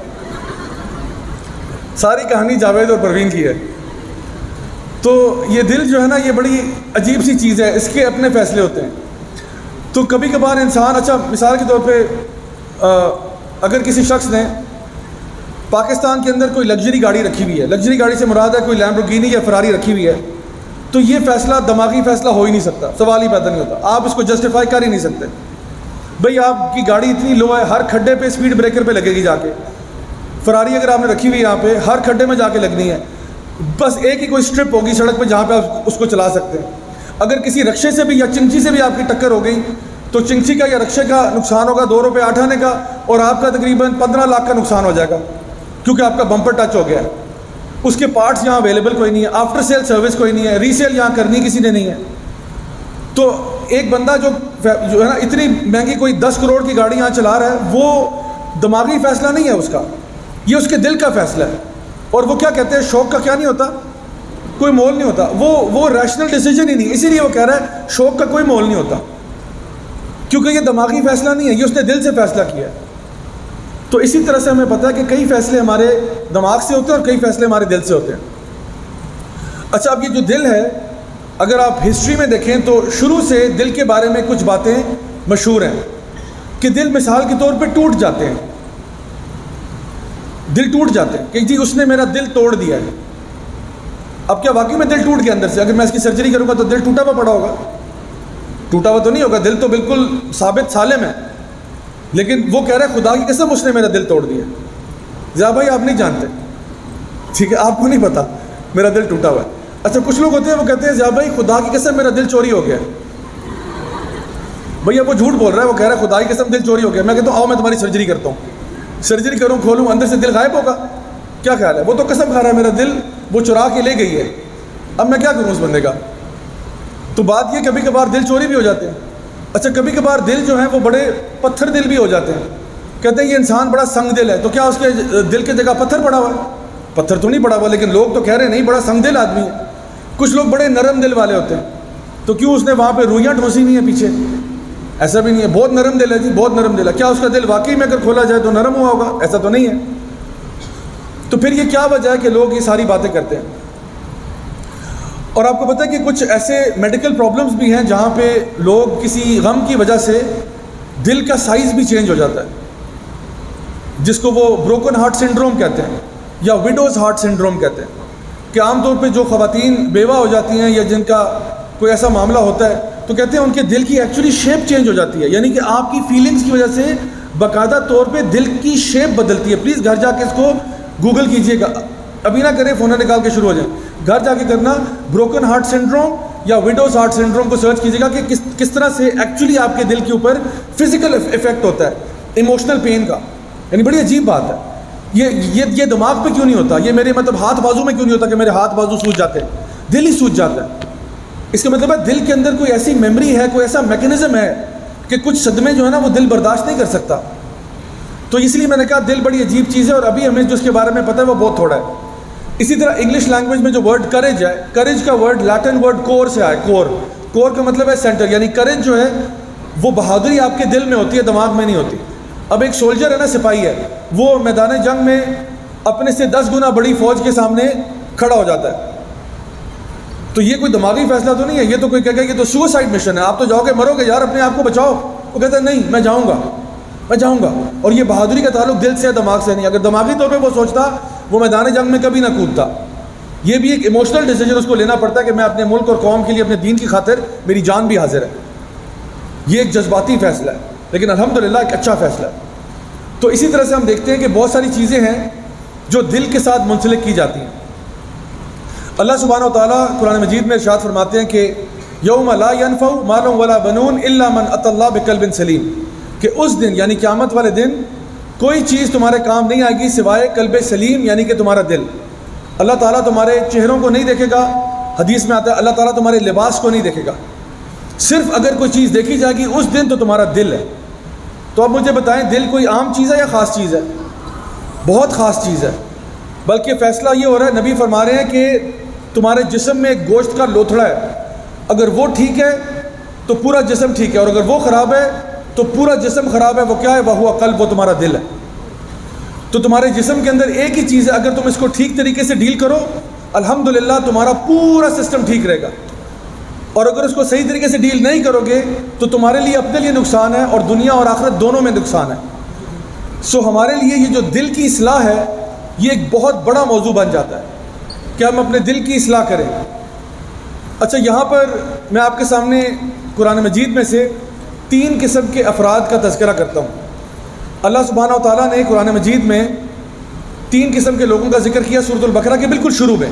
ساری کہانی جاوید اور پروین کی ہے. تو یہ دل جو ہے نا یہ بڑی عجیب سی چیز ہے، اس کے اپنے فیصلے ہوتے ہیں. تو کبھی کبھار انسان، اچھا مثال کے طور پہ اگر کسی شخص نے پاکستان کے اندر کوئی لگژری گاڑی رکھی ہوئی ہے، لگژری گاڑی سے مراد ہے کوئی لیمبورگینی یا فراری رکھی ہوئی ہے، تو یہ فیصلہ دماغی فیصلہ ہو ہی نہیں سکتا، سوال ہی پیدا نہیں ہوتا، آپ اس کو جسٹیفائی کر ہی نہیں سکتے. بھئی آپ کی گاڑی اتنی لو ہے، ہر کھڈے پہ اسپیڈ بریکر پہ لگے گی جا کے. فراری اگر آپ نے رکھی ہوئی یہاں پہ، ہر کھڈے میں جا کے لگنی ہے، بس ایک ہی کوئی اسٹرپ ہوگی سڑک پہ جہاں پہ آپ اس کو چلا سکتے ہیں. اگر کسی رکشے سے بھی یا چنچی سے بھی آپ کی ٹکر ہو گئی تو چنچی کا یا رکشے کا نقصان ہوگا 2 روپے 8 آنے کا، اور آپ کا تقریباً 15 لاکھ کا نقصان ہو جائے گا، کیونکہ آپ کا بمپر ٹچ ہو گیا ہے. اس کے پارٹس یہاں اویلیبل کوئی نہیں ہے، آفٹر سیل سروس کوئی نہیں ہے، ری سیل یہاں کرنی کسی نے نہیں ہے. تو ایک بندہ جو ہے نا اتنی مہنگی کوئی 10 کروڑ کی گاڑی یہاں چلا رہا ہے، وہ دماغی فیصلہ نہیں ہے اس کا، یہ اس کے دل کا فیصلہ ہے. اور وہ کیا کہتے ہیں، شوق کا کیا نہیں ہوتا، کوئی مول نہیں ہوتا. وہ ریشنل ڈیسیجن ہی نہیں، اسی لیے وہ کہہ رہا ہے شوق کا کوئی مول نہیں ہوتا، کیونکہ یہ دماغی فیصلہ نہیں ہے، یہ اس نے دل سے فیصلہ کیا ہے. تو اسی طرح سے ہمیں پتہ ہے کہ کئی فیصلے ہمارے دماغ سے ہوتے ہیں اور کئی فیصلے ہمارے دل سے ہوتے ہیں. اچھا، اب یہ جو دل ہے، اگر آپ ہسٹری میں دیکھیں تو شروع سے دل کے بارے میں کچھ باتیں مشہور ہیں کہ دل مثال کے طور پہ ٹوٹ جاتے ہیں، دل ٹوٹ جاتے ہیں کہ جی اس نے میرا دل توڑ دیا ہے. اب کیا واقعی میں دل ٹوٹ گیا اندر سے؟ اگر میں اس کی سرجری کروں گا تو دل ٹوٹا ہوا پڑا ہوگا؟ ٹوٹا ہوا تو نہیں ہوگا، دل تو بالکل ثابت سالم ہے. لیکن وہ کہہ رہا ہے خدا کی قسم اس نے میرا دل توڑ دیا. ضیاء بھائی آپ نہیں جانتے، ٹھیک ہے، آپ کو نہیں پتا میرا دل ٹوٹا ہوا ہے. اچھا، کچھ لوگ ہوتے ہیں وہ کہتے ہیں ضیاء بھائی خدا کی قسم میرا دل چوری ہو گیا. بھیا وہ جھوٹ بول رہا ہے، وہ کہہ رہا ہے خدا کی قسم دل چوری ہو گیا. میں کہتا ہوں آؤ میں تمہاری سرجری کرتا ہوں. سرجری کروں، کھولوں، اندر سے دل غائب ہوگا؟ کیا خیال ہے؟ وہ تو قسم کھا رہا ہے میرا دل وہ چرا کے لے گئی ہے. اب میں کیا کروں اس بندے کا؟ تو بات یہ کبھی کبھار دل چوری بھی ہو جاتے ہیں. اچھا، کبھی کبھار دل جو ہیں وہ بڑے پتھر دل بھی ہو جاتے ہیں. کہتے ہیں یہ انسان بڑا سنگ دل ہے، تو کیا اس کے دل کی جگہ پتھر پڑا ہوا ہے؟ پتھر تو نہیں پڑا ہوا، لیکن لوگ تو کہہ رہے ہیں نہیں بڑا سنگ دل آدمی ہے. کچھ لوگ بڑے نرم دل والے ہوتے ہیں، تو کیوں اس نے وہاں پہ روئیاں ٹھوسی نہیں ہیں پیچھے؟ ایسا بھی نہیں ہے، بہت نرم دل ہے جی، بہت نرم دل ہے. کیا اس کا دل واقعی میں اگر کھولا جائے تو نرم ہوا ہوگا؟ ایسا تو نہیں ہے. تو پھر یہ کیا وجہ ہے کہ لوگ یہ ساری باتیں کرتے ہیں؟ اور آپ کو پتہ ہے کہ کچھ ایسے میڈیکل پرابلمز بھی ہیں جہاں پہ لوگ کسی غم کی وجہ سے دل کا سائز بھی چینج ہو جاتا ہے، جس کو وہ بروکن ہارٹ سنڈروم کہتے ہیں یا وڈوز ہارٹ سنڈروم کہتے ہیں. کہ عام طور پہ جو خواتین بیوہ ہو جاتی ہیں یا جن کا کوئی ایسا معاملہ ہوتا ہے تو کہتے ہیں ان کے دل کی ایکچولی شیپ چینج ہو جاتی ہے، یعنی کہ آپ کی فیلنگز کی وجہ سے باقاعدہ طور پہ دل کی شیپ بدلتی ہے. پلیز گھر جا کے اس کو گوگل کیجئے گا، ابھی نہ کریں، فون نکال کے شروع ہو جائیں. گھر جا کے کرنا بروکن ہارٹ سنڈروم یا وڈوز ہارٹ سنڈروم کو سرچ کیجیے گا کہ کس طرح سے ایکچولی آپ کے دل کے اوپر فزیکل افیکٹ ہوتا ہے ایموشنل پین کا. یعنی بڑی عجیب بات ہے. یہ دماغ پہ کیوں نہیں ہوتا؟ یہ میرے مطلب ہاتھ بازو میں کیوں نہیں ہوتا کہ میرے ہاتھ بازو سوج جاتے ہیں؟ دل ہی سوج جاتا ہے. اس کا مطلب ہے دل کے اندر کوئی ایسی میموری ہے، کوئی ایسا میکنزم ہے کہ کچھ صدمے جو ہے نا وہ دل برداشت نہیں کر سکتا. تو اس لیے میں نے کہا دل بڑی عجیب چیز ہے، اور ابھی ہمیں جو اس کے بارے میں پتہ ہے وہ بہت تھوڑا ہے. اسی طرح انگلش لینگویج میں جو ورڈ کریج ہے، کریج کا ورڈ لیٹن ورڈ کور سے آئے. کور کا مطلب ہے سینٹر، یعنی کریج جو ہے وہ بہادری آپ کے دل میں ہوتی ہے، دماغ میں نہیں ہوتی. اب ایک سولجر ہے نا، سپاہی ہے، وہ میدان جنگ میں اپنے سے 10 گنا بڑی فوج کے سامنے کھڑا ہو جاتا ہے. تو یہ کوئی دماغی فیصلہ تو نہیں ہے، یہ تو کوئی کہے گا یہ تو سوسائڈ مشن ہے، آپ تو جاؤ گے، مرو گے یار، اپنے آپ کو بچاؤ. وہ کہتا ہے نہیں، میں جاؤں گا. اور یہ بہادری کا تعلق دل سے ہے، دماغ سے نہیں. اگر دماغی طور پہ وہ سوچتا وہ میدان جنگ میں کبھی نہ کودتا. یہ بھی ایک ایموشنل ڈیسیجن اس کو لینا پڑتا ہے کہ میں اپنے ملک اور قوم کے لیے، اپنے دین کی خاطر میری جان بھی حاضر ہے. یہ ایک جذباتی فیصلہ ہے، لیکن الحمدللہ ایک اچھا فیصلہ ہے. تو اسی طرح سے ہم دیکھتے ہیں کہ بہت ساری چیزیں ہیں جو دل کے ساتھ منسلک کی جاتی ہیں. اللہ سبحانہ و تعالیٰ قرآن مجید میں ارشاد فرماتے ہیں کہ یوم لا ینفع مال ولا بنون الا من اتی اللہ بقلب سلیم، کہ اس دن یعنی قیامت والے دن کوئی چیز تمہارے کام نہیں آئے گی سوائے قلب سلیم، یعنی کہ تمہارا دل. اللہ تعالیٰ تمہارے چہروں کو نہیں دیکھے گا. حدیث میں آتا ہے اللہ تعالیٰ تمہارے لباس کو نہیں دیکھے گا. صرف اگر کوئی چیز دیکھی جائے گی اس دن تو تمہارا دل ہے. تو اب مجھے بتائیں دل کوئی عام چیز ہے یا خاص چیز ہے؟ بہت خاص چیز ہے. بلکہ فیصلہ یہ ہو رہا ہے، نبی فرما رہے ہیں کہ تمہارے جسم میں ایک گوشت کا لوتھڑا ہے، اگر وہ ٹھیک ہے تو پورا جسم ٹھیک ہے، اور اگر وہ خراب ہے تو پورا جسم خراب ہے. وہ کیا ہے؟ وہ قلب، وہ تمہارا دل ہے. تو تمہارے جسم کے اندر ایک ہی چیز ہے، اگر تم اس کو ٹھیک طریقے سے ڈیل کرو الحمدللہ تمہارا پورا سسٹم ٹھیک رہے گا. اور اگر اس کو صحیح طریقے سے ڈیل نہیں کرو گے تو تمہارے لیے اپنے لیے نقصان ہے اور دنیا اور آخرت دونوں میں نقصان ہے. سو ہمارے لیے یہ جو دل کی اصلاح ہے یہ ایک بہت بڑا موضوع بن جاتا ہے کہ ہم اپنے دل کی اصلاح کریں. اچھا، یہاں پر میں آپ کے سامنے قرآن مجید میں سے 3 قسم کے افراد کا تذکرہ کرتا ہوں. اللہ سبحانہ و تعالیٰ نے قرآن مجید میں 3 قسم کے لوگوں کا ذکر کیا سورۃ البقرہ کے بالکل شروع میں،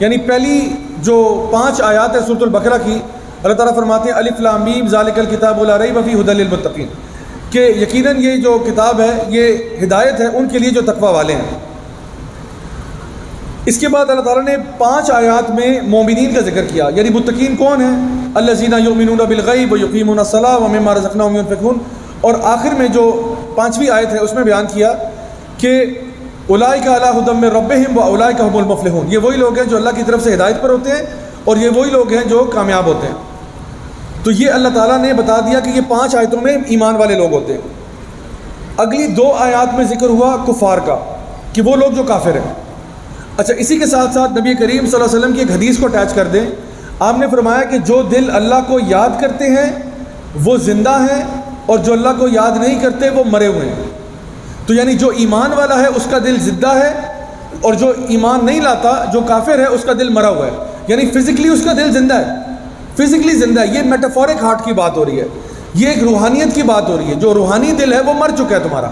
یعنی پہلی جو 5 آیات ہے سورۃ البقرہ کی. اللہ تعالیٰ فرماتے ہیں الف لام میم ذالک الکتاب لا ریب فیہ ھدی للمتقین، کہ یقیناً یہ جو کتاب ہے یہ ہدایت ہے ان کے لیے جو تقوی والے ہیں. اس کے بعد اللہ تعالیٰ نے 5 آیات میں مومنین کا ذکر کیا، یعنی متقین کون ہیں؟ الذین یؤمنون بالغیب ویقیمون الصلاۃ ومما رزقناہم ینفقون. اور آخر میں جو 5ویں آیت ہے اس میں بیان کیا کہ اولئک علی ھدی من ربہم واولئک ھم المفلحون. یہ وہی لوگ ہیں جو اللہ کی طرف سے ہدایت پر ہوتے ہیں اور یہ وہی لوگ ہیں جو کامیاب ہوتے ہیں. تو یہ اللہ تعالیٰ نے بتا دیا کہ یہ 5 آیتوں میں ایمان والے لوگ ہوتے ہیں. اگلی 2 آیات میں ذکر ہوا کفار کا کہ وہ لوگ جو کافر ہیں. اچھا اسی کے ساتھ ساتھ نبی کریم صلی اللہ علیہ وسلم کی ایک حدیث کو اٹیچ کر دیں. آپ نے فرمایا کہ جو دل اللہ کو یاد کرتے ہیں وہ زندہ ہیں اور جو اللہ کو یاد نہیں کرتے وہ مرے ہوئے ہیں. تو یعنی جو ایمان والا ہے اس کا دل زندہ ہے اور جو ایمان نہیں لاتا جو کافر ہے اس کا دل مرا ہوا ہے. یعنی فزیکلی اس کا دل زندہ ہے, فزیکلی زندہ ہے. یہ میٹافورک ہارٹ کی بات ہو رہی ہے, یہ ایک روحانیت کی بات ہو رہی ہے. جو روحانی دل ہے وہ مر چکا ہے تمہارا.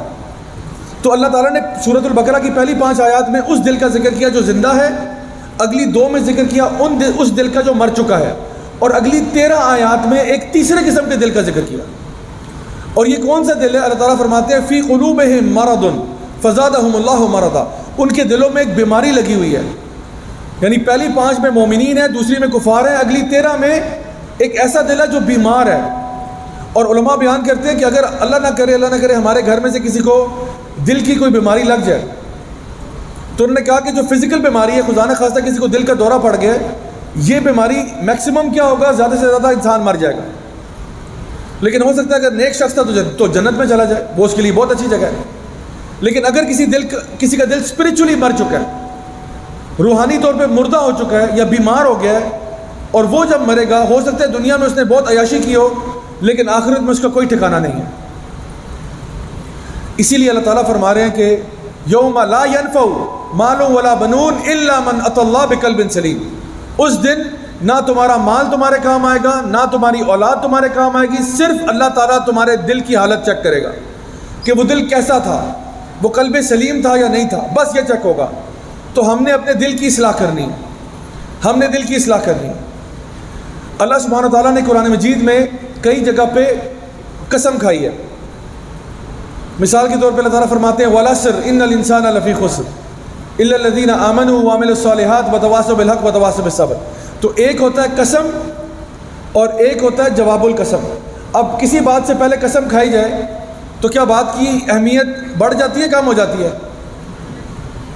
تو اللہ تعالیٰ نے سورۃ البقرہ کی پہلی 5 آیات میں اس دل کا ذکر کیا جو زندہ ہے, اگلی 2 میں ذکر کیا اس دل کا جو مر چکا ہے, اور اگلی 13 آیات میں ایک تیسرے قسم کے دل کا ذکر کیا. اور یہ کون سا دل ہے؟ اللہ تعالیٰ فرماتے ہیں فی قلوبہم مرض فزادہم اللہ مرضا. ان کے دلوں میں ایک بیماری لگی ہوئی ہے. یعنی پہلی 5 میں مومنین ہیں, دوسری میں کفار ہیں, اگلی 13 میں ایک ایسا دل ہے جو بیمار ہے. اور علماء بیان کرتے ہیں کہ اگر اللہ نہ کرے ہمارے گھر میں سے کسی کو دل کی کوئی بیماری لگ جائے تو انہوں نے کہا کہ جو فزیکل بیماری ہے, خدا نہ خواستہ کسی کو دل کا دورہ پڑ گیا, یہ بیماری میکسیمم کیا ہوگا, زیادہ سے زیادہ انسان مر جائے گا. لیکن ہو سکتا ہے اگر نیک شخص تھا تو جنت میں چلا جائے, وہ اس کے لیے بہت اچھی جگہ ہے. لیکن اگر کسی کا دل اسپرچولی مر چکا ہے, روحانی طور پہ مردہ ہو چکا ہے یا بیمار ہو گیا ہے, اور وہ جب مرے گا ہو سکتا ہے دنیا میں اس نے بہت عیاشی کی ہو لیکن آخرت میں اس کا کوئی ٹھکانہ نہیں ہے. اسی لیے اللہ تعالیٰ فرما رہے ہیں کہ یوم لا ینفع مال ولا بنون الا من اتى اللہ بقلب سلیم. اس دن نہ تمہارا مال تمہارے کام آئے گا, نہ تمہاری اولاد تمہارے کام آئے گی, صرف اللہ تعالیٰ تمہارے دل کی حالت چیک کرے گا کہ وہ دل کیسا تھا, وہ قلب سلیم تھا یا نہیں تھا, بس یہ چیک ہوگا. تو ہم نے اپنے دل کی اصلاح کرنی ہے, ہم نے دل کی اصلاح کرنی ہے. اللہ سبحانہ تعالیٰ نے قرآن مجید میں کئی جگہ پہ قسم کھائی ہے. مثال کے طور پہ اللہ تعالیٰ فرماتے ہیں والعصر ان الانسان لفی خسر الا الذین آمنوا وعملوا الصالحات وتواصوا بالحق وتواصوا بالصبر. تو ایک ہوتا ہے قسم اور ایک ہوتا ہے جواب القسم. اب کسی بات سے پہلے قسم کھائی جائے تو کیا بات کی اہمیت بڑھ جاتی ہے کم ہو جاتی ہے؟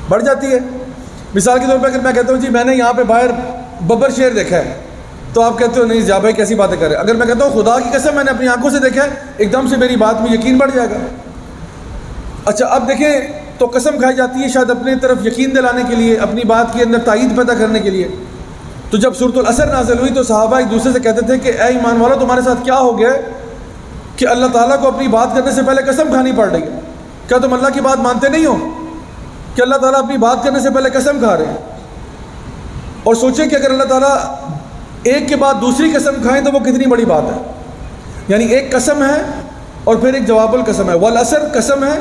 بڑھ جاتی ہے. مثال کے طور پہ اگر میں کہتا ہوں جی میں نے یہاں پہ باہر ببر شیر دیکھا ہے تو آپ کہتے ہو نہیں ضیاء بھائی کیسی باتیں کر رہے ہیں. اگر میں کہتا ہوں خدا کی قسم میں نے اپنی آنکھوں سے دیکھا ہے, ایک دم سے میری بات میں یقین بڑھ جائے گا. اچھا اب دیکھیں تو قسم کھائی جاتی ہے شاید اپنی طرف یقین دلانے کے لیے, اپنی بات کے اندر تائید پیدا کرنے کے لیے. تو جب سورۃ العصر نازل ہوئی تو صحابہ ایک دوسرے سے کہتے تھے کہ اے ایمان والو تمہارے ساتھ کیا ہو گیا کہ اللہ تعالیٰ کو اپنی بات کرنے سے پہلے قسم کھانی پڑ رہی ہے؟ کیا تم اللہ کی بات مانتے نہیں ہو کہ اللہ تعالیٰ اپنی بات کرنے سے پہلے قسم کھا رہے ہیں؟ اور سوچیں کہ اگر اللہ تعالیٰ ایک کے بعد دوسری قسم کھائیں تو وہ کتنی بڑی بات ہے. یعنی ایک قسم ہے اور پھر ایک جواب القسم ہے. والعصر قسم ہے,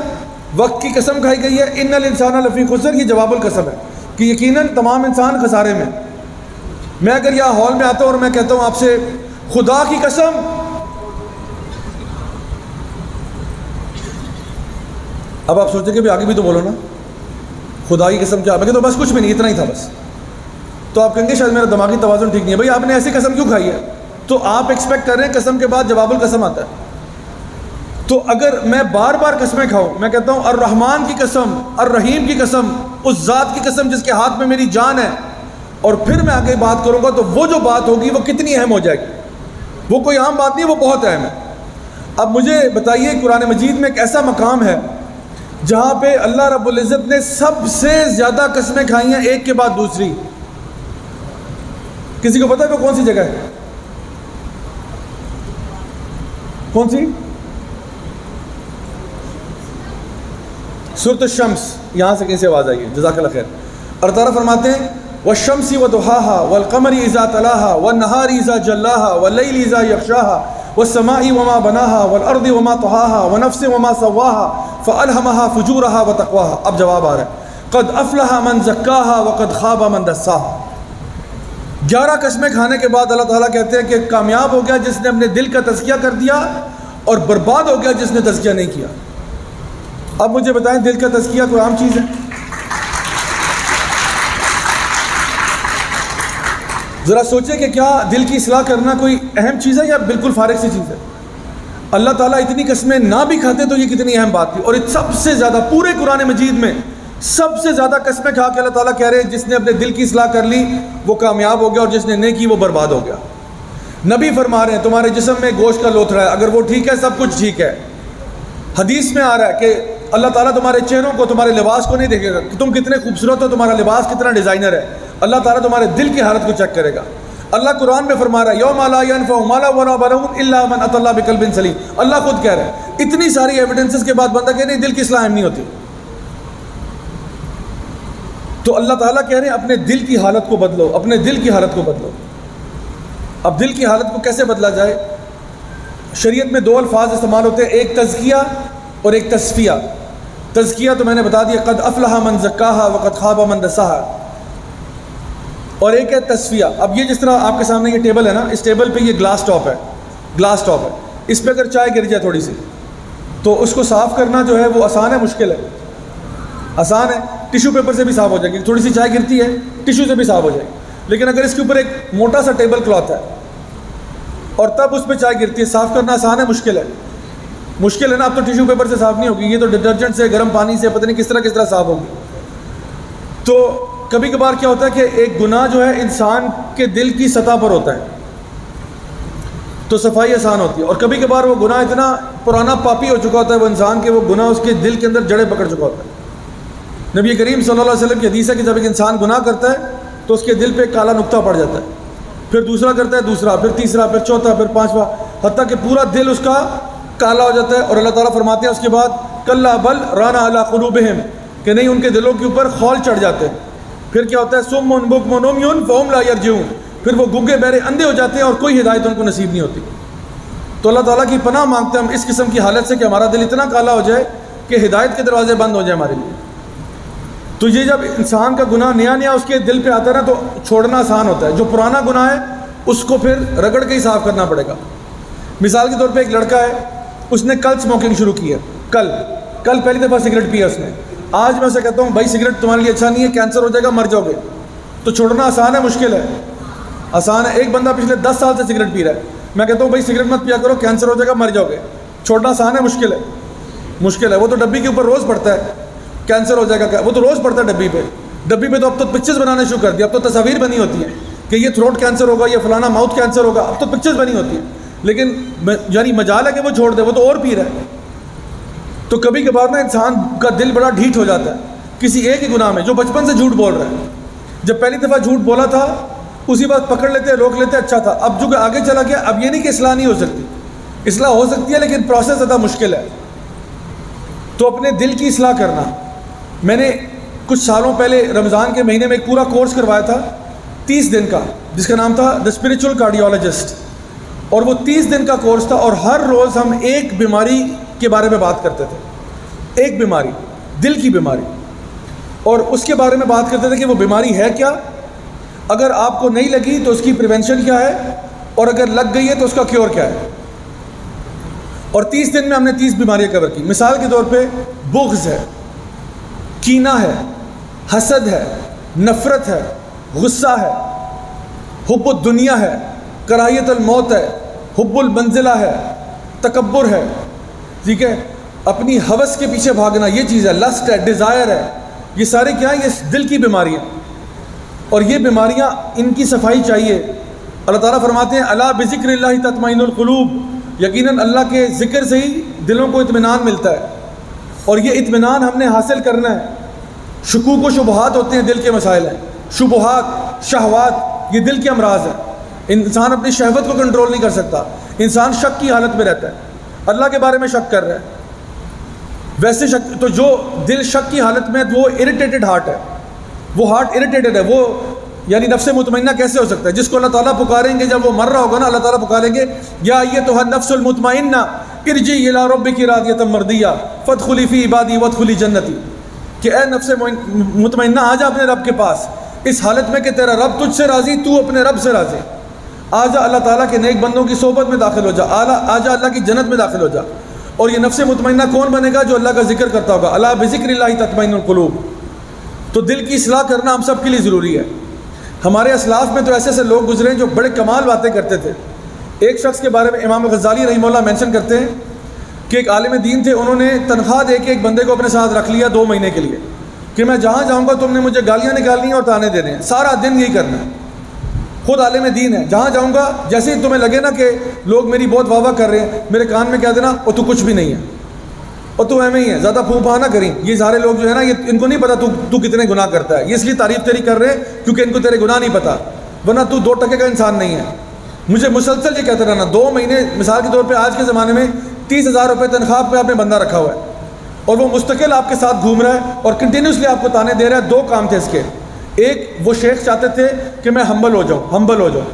وقت کی قسم کھائی گئی ہے. ان الانسان لفی خسر یہ جواب القسم ہے کہ یقیناً تمام انسان خسارے میں. میں اگر یہاں ہال میں آتا ہوں اور میں کہتا ہوں آپ سے خدا کی قسم, اب آپ سوچیں کہ بھی آگے بھی تو بولو نا, خدا کی قسم کیا؟ میں کہتا ہوں بس کچھ بھی نہیں, اتنا ہی تھا بس. تو آپ کہیں گے شاید میرا دماغی توازن ٹھیک نہیں ہے. بھائی آپ نے ایسی قسم کیوں کھائی ہے؟ تو آپ ایکسپیکٹ کر رہے ہیں قسم کے بعد جواب القسم آتا ہے. تو اگر میں بار بار قسمیں کھاؤں, میں کہتا ہوں الرحمن کی قسم, الرحیم کی قسم, اس ذات کی قسم جس کے ہاتھ میں میری جان ہے, اور پھر میں آگے بات کروں گا تو وہ جو بات ہوگی وہ کتنی اہم ہو جائے گی. وہ کوئی عام بات نہیں, وہ بہت اہم ہے. اب مجھے بتائیے قرآن مجید میں ایک ایسا مقام ہے جہاں پہ اللہ رب العزت نے سب سے زیادہ قسمیں کھائی ہیں ایک کے بعد دوسری. کسی کو پتہ ہے وہ کون سی جگہ ہے؟ کون سی؟ سورۃ الشمس. یہاں سے کہیں سے آواز آئی ہے, جزاک اللہ خیر. اللہ تعالیٰ فرماتے ہیں والشمس وضحاها والقمر اذا تلاها والنهار اذا جلاها والليل اذا يغشاها والسماء وما بناها والارض وما طحاها ونفس وما سواها فالهمها فجورها وتقواها. اب جواب آ رہا ہے قد افلح من زکاها وقد خاب من دساها. 11 قسمیں کھانے کے بعد اللہ تعالیٰ کہتے ہیں کہ کامیاب ہو گیا جس نے اپنے دل کا تزکیہ کر دیا, اور برباد ہو گیا جس نے تزکیہ نہیں کیا. اب مجھے بتائیں دل کا تزکیہ کوئی عام چیز ہے؟ ذرا سوچیں کہ کیا دل کی اصلاح کرنا کوئی اہم چیز ہے یا بالکل فارغ سی چیز ہے؟ اللہ تعالیٰ اتنی قسمیں نہ بھی کھاتے تو یہ کتنی اہم بات تھی. اور سب سے زیادہ پورے قرآن مجید میں سب سے زیادہ قسمیں کھا کے اللہ تعالیٰ کہہ رہے ہیں جس نے اپنے دل کی اصلاح کر لی وہ کامیاب ہو گیا اور جس نے نہیں کی وہ برباد ہو گیا. نبی فرما رہے ہیں تمہارے جسم میں گوشت کا لوتھڑا ہے، اگر وہ ٹھیک ہے سب کچھ ٹھیک ہے. حدیث میں آ رہا ہے کہ اللہ تعالیٰ تمہارے چہروں کو تمہارے لباس کو نہیں دیکھے گا کہ تم کتنے خوبصورت ہو، تمہارا لباس کتنا ڈیزائنر ہے. اللہ تعالیٰ تمہارے دل کی حالت کو چیک کرے گا. اللہ قرآن میں فرما رہا ہے یوم لا ينفع مال ولا بنون الا من اتى الله بقلب سلیم. اللہ خود کہہ رہا ہے. اتنی ساری ایویڈنسز کے بعد بندہ کہہ نہیں دل کی اصلاح اہم نہیں ہوتی. تو اللہ تعالیٰ کہہ رہے ہیں اپنے دل کی حالت کو بدلو، اپنے دل کی حالت کو بدلو. اب دل کی حالت کو کیسے بدلا جائے؟ شریعت میں 2 الفاظ استعمال ہوتے ہیں، ایک تزکیہ اور ایک تصفیہ. تزکیہ تو میں نے بتا دیا قد افلح من زکاہا وقد خاب من دساہا، اور ایک ہے تصفیہ. اب یہ جس طرح آپ کے سامنے یہ ٹیبل ہے نا، اس ٹیبل پہ یہ گلاس ٹاپ ہے، اس پہ اگر چائے گر جائے تھوڑی سی تو اس کو صاف کرنا جو ہے وہ آسان ہے مشکل ہے؟ آسان ہے، ٹیشو پیپر سے بھی صاف ہو جائے گی. تھوڑی سی چائے گرتی ہے ٹیشو سے بھی صاف ہو جائے گی. لیکن اگر اس کے اوپر ایک موٹا سا ٹیبل کلاتھ ہے اور تب اس پہ چائے گرتی ہے، صاف کرنا آسان ہے مشکل ہے؟ مشکل ہے نا. اب تو ٹیشو پیپر سے صاف نہیں ہوگی، یہ تو ڈٹرجنٹ سے گرم پانی سے پتہ نہیں کس طرح صاف ہوگی. تو کبھی کبھار کیا ہوتا ہے کہ ایک گناہ جو ہے انسان کے دل کی سطح پر ہوتا ہے تو صفائی آسان ہوتی ہے، اور کبھی کبھار وہ گناہ اتنا پرانا پاپی ہو چکا ہوتا ہے وہ انسان کے، وہ گناہ اس کے دل کے اندر جڑیں پکڑ چکا ہوتا ہے. نبی کریم صلی اللہ علیہ وسلم کی حدیث ہے کہ جب ایک انسان گناہ کرتا ہے تو اس کے دل پہ ایک کالا نقطہ پڑ جاتا ہے، پھر دوسرا کرتا ہے دوسرا، پھر تیسرا، پھر چوتھا، پھر 5واں، حتیٰ کہ پورا دل اس کا کالا ہو جاتا ہے. اور اللہ تعالیٰ فرماتے ہیں اس کے بعد کلا بل رانا علی قلوبہم، کہ نہیں ان کے دلوں کے اوپر خول چڑھ جاتے ہیں. پھر کیا ہوتا ہے سم بکم عمی فہم لا یرجعون، پھر وہ گنگے بہرے اندھے ہو جاتے ہیں اور کوئی ہدایت ان کو نصیب نہیں ہوتی. تو اللہ تعالیٰ کی پناہ مانگتے ہیں ہم اس قسم کی حالت سے کہ ہمارا دل اتنا کالا ہو جائے کہ ہدایت کے دروازے بند ہو جائیں ہمارے لیے. تو یہ جب انسان کا گناہ نیا اس کے دل پہ آتا ہے نا تو چھوڑنا آسان ہوتا ہے. جو پرانا گناہ ہے اس کو پھر رگڑ کے ہی صاف کرنا پڑے گا. مثال کے طور پہ ایک لڑکا ہے، اس نے کل اسموکنگ شروع کی ہے، کل پہلی دفعہ سگریٹ پیا اس نے. آج میں اسے کہتا ہوں بھائی سگریٹ تمہارے لیے اچھا نہیں ہے، کینسر ہو جائے گا، مر جاؤ گے. تو چھوڑنا آسان ہے مشکل ہے؟ آسان ہے. ایک بندہ پچھلے 10 سال سے سگریٹ پی رہا ہے، میں کہتا ہوں بھائی سگریٹ مت پیا کرو، کینسر ہو جائے گا، مر جاؤ گے. چھوڑنا آسان ہے مشکل ہے؟ مشکل ہے. وہ تو ڈبی کے اوپر روز پڑتا ہے کینسر ہو جائے گا، وہ تو روز پڑتا ہے ڈبی پہ تو اب تو پکچرز بنانے شروع کر دیا. اب تو تصاویر بنی ہوتی ہیں کہ یہ تھروٹ کینسر ہوگا، یہ فلانا ماؤتھ کینسر ہوگا، اب تو پکچرز بنی ہوتی ہیں. لیکن یعنی مجال ہے کہ وہ چھوڑ دے، وہ تو اور پی رہا ہے. تو کبھی کبھار نا انسان کا دل بڑا ڈھیٹ ہو جاتا ہے کسی ایک ہی گناہ میں، جو بچپن سے جھوٹ بول رہا ہے. جب پہلی دفعہ جھوٹ بولا تھا اسی بات پکڑ لیتے، روک لیتے، اچھا تھا. اب جو کہ آگے چلا گیا، اب یہ نہیں کہ اصلاح نہیں ہو سکتی، اصلاح ہو سکتی ہے لیکن پروسیس زیادہ مشکل ہے. تو اپنے دل کی اصلاح کرنا، میں نے کچھ سالوں پہلے رمضان کے مہینے میں ایک پورا کورس کروایا تھا 30 دن کا، جس کا نام تھا دا اسپریچول کارڈیولوجسٹ. اور وہ 30 دن کا کورس تھا اور ہر روز ہم ایک بیماری کے بارے میں بات کرتے تھے. ایک بیماری، دل کی بیماری، اور اس کے بارے میں بات کرتے تھے کہ وہ بیماری ہے کیا، اگر آپ کو نہیں لگی تو اس کی پریونشن کیا ہے، اور اگر لگ گئی ہے تو اس کا کیور کیا ہے. اور 30 دن میں ہم نے 30 بیماریاں کور کی. مثال کے طور پہ بغض ہے، کینہ ہے، حسد ہے، نفرت ہے، غصہ ہے، حب الدنیا ہے، کراہیت الموت ہے، حب المنزلہ ہے، تکبر ہے. ٹھیک ہے، اپنی ہوس کے پیچھے بھاگنا، یہ چیز ہے، لسٹ ہے، ڈیزائر ہے. یہ سارے کیا ہیں؟ یہ دل کی بیماریاں. اور یہ بیماریاں ان کی صفائی چاہیے. اللہ تعالیٰ فرماتے ہیں الا بذکر اللہ تطمئن القلوب، یقیناً اللہ کے ذکر سے ہی دلوں کو اطمینان ملتا ہے. اور یہ اطمینان ہم نے حاصل کرنا ہے. شکوک و شبہات ہوتے ہیں، دل کے مسائل ہیں. شبہات، شہوات، یہ دل کے امراض ہیں. انسان اپنی شہوت کو کنٹرول نہیں کر سکتا. انسان شک کی حالت میں رہتا ہے، اللہ کے بارے میں شک کر رہا ہے. ویسے شک تو جو دل شک کی حالت میں وہ اریٹیٹڈ ہارٹ ہے، وہ ہارٹ اریٹیٹڈ ہے. وہ یعنی نفس مطمئنہ کیسے ہو سکتا ہے؟ جس کو اللہ تعالیٰ پکاریں گے جب وہ مر رہا ہوگا نا، اللہ تعالیٰ پکاریں گے یا ایتھا النفس المطمئنہ ارجعی الی ربک راضیۃ مرضیہ فادخلی فی عبادی وادخلی جنتی، کہ اے نفس مطمئنہ آ جا اپنے رب کے پاس اس حالت میں کہ تیرا رب تجھ سے راضی، تو اپنے رب سے راضی. آ جا اللہ تعالیٰ کے نیک بندوں کی صحبت میں داخل ہو جا، آ جا اللہ کی جنت میں داخل ہو جا. اور یہ نفس مطمئنہ کون بنے گا؟ جو اللہ کا ذکر کرتا ہوگا. الا بذکر اللہ تطمئن القلوب. تو دل کی اصلاح کرنا ہم سب کے لیے ضروری ہے. ہمارے اسلاف میں تو ایسے ایسے لوگ گزرے ہیں جو بڑے کمال باتیں کرتے تھے. ایک شخص کے بارے میں امام غزالی رحمہ اللہ مینشن کرتے ہیں کہ ایک عالم دین تھے, انہوں نے تنخواہ دے کے ایک بندے کو اپنے ساتھ رکھ لیا 2 مہینے کے لیے کہ میں جہاں جاؤں گا تم نے مجھے گالیاں نکالنی ہیں اور تانے دینے ہیں, سارا دن یہی کرنا ہے. خود عالم دین ہے, جہاں جاؤں گا جیسے ہی تمہیں لگے نا کہ لوگ میری بہت واہ واہ کر رہے ہیں, میرے کان میں کہہ دینا اور تو کچھ بھی نہیں ہے, اور تو ایویں ہی ہے, زیادہ پھونک پھا نہ کریں. یہ سارے لوگ جو ہے نا, یہ ان کو نہیں پتا تو کتنے گناہ کرتا ہے, یہ اس لیے تعریف تیری کر رہے ہیں کیونکہ ان کو تیرے گناہ نہیں پتا, ورنہ تو 2% کا انسان نہیں ہے. مجھے مسلسل یہ کہتے رہنا, 2 مہینے مثال کے طور پہ آج کے زمانے میں 30,000 روپے تنخواہ پہ آپ نے بندہ رکھا ہوا ہے اور وہ مستقل آپ کے ساتھ گھوم رہا ہے اور کنٹینیوسلی آپ کو تانے دے رہا ہے. 2 کام تھے اس کے, ایک وہ شیخ چاہتے تھے کہ میں ہمبل ہو جاؤں,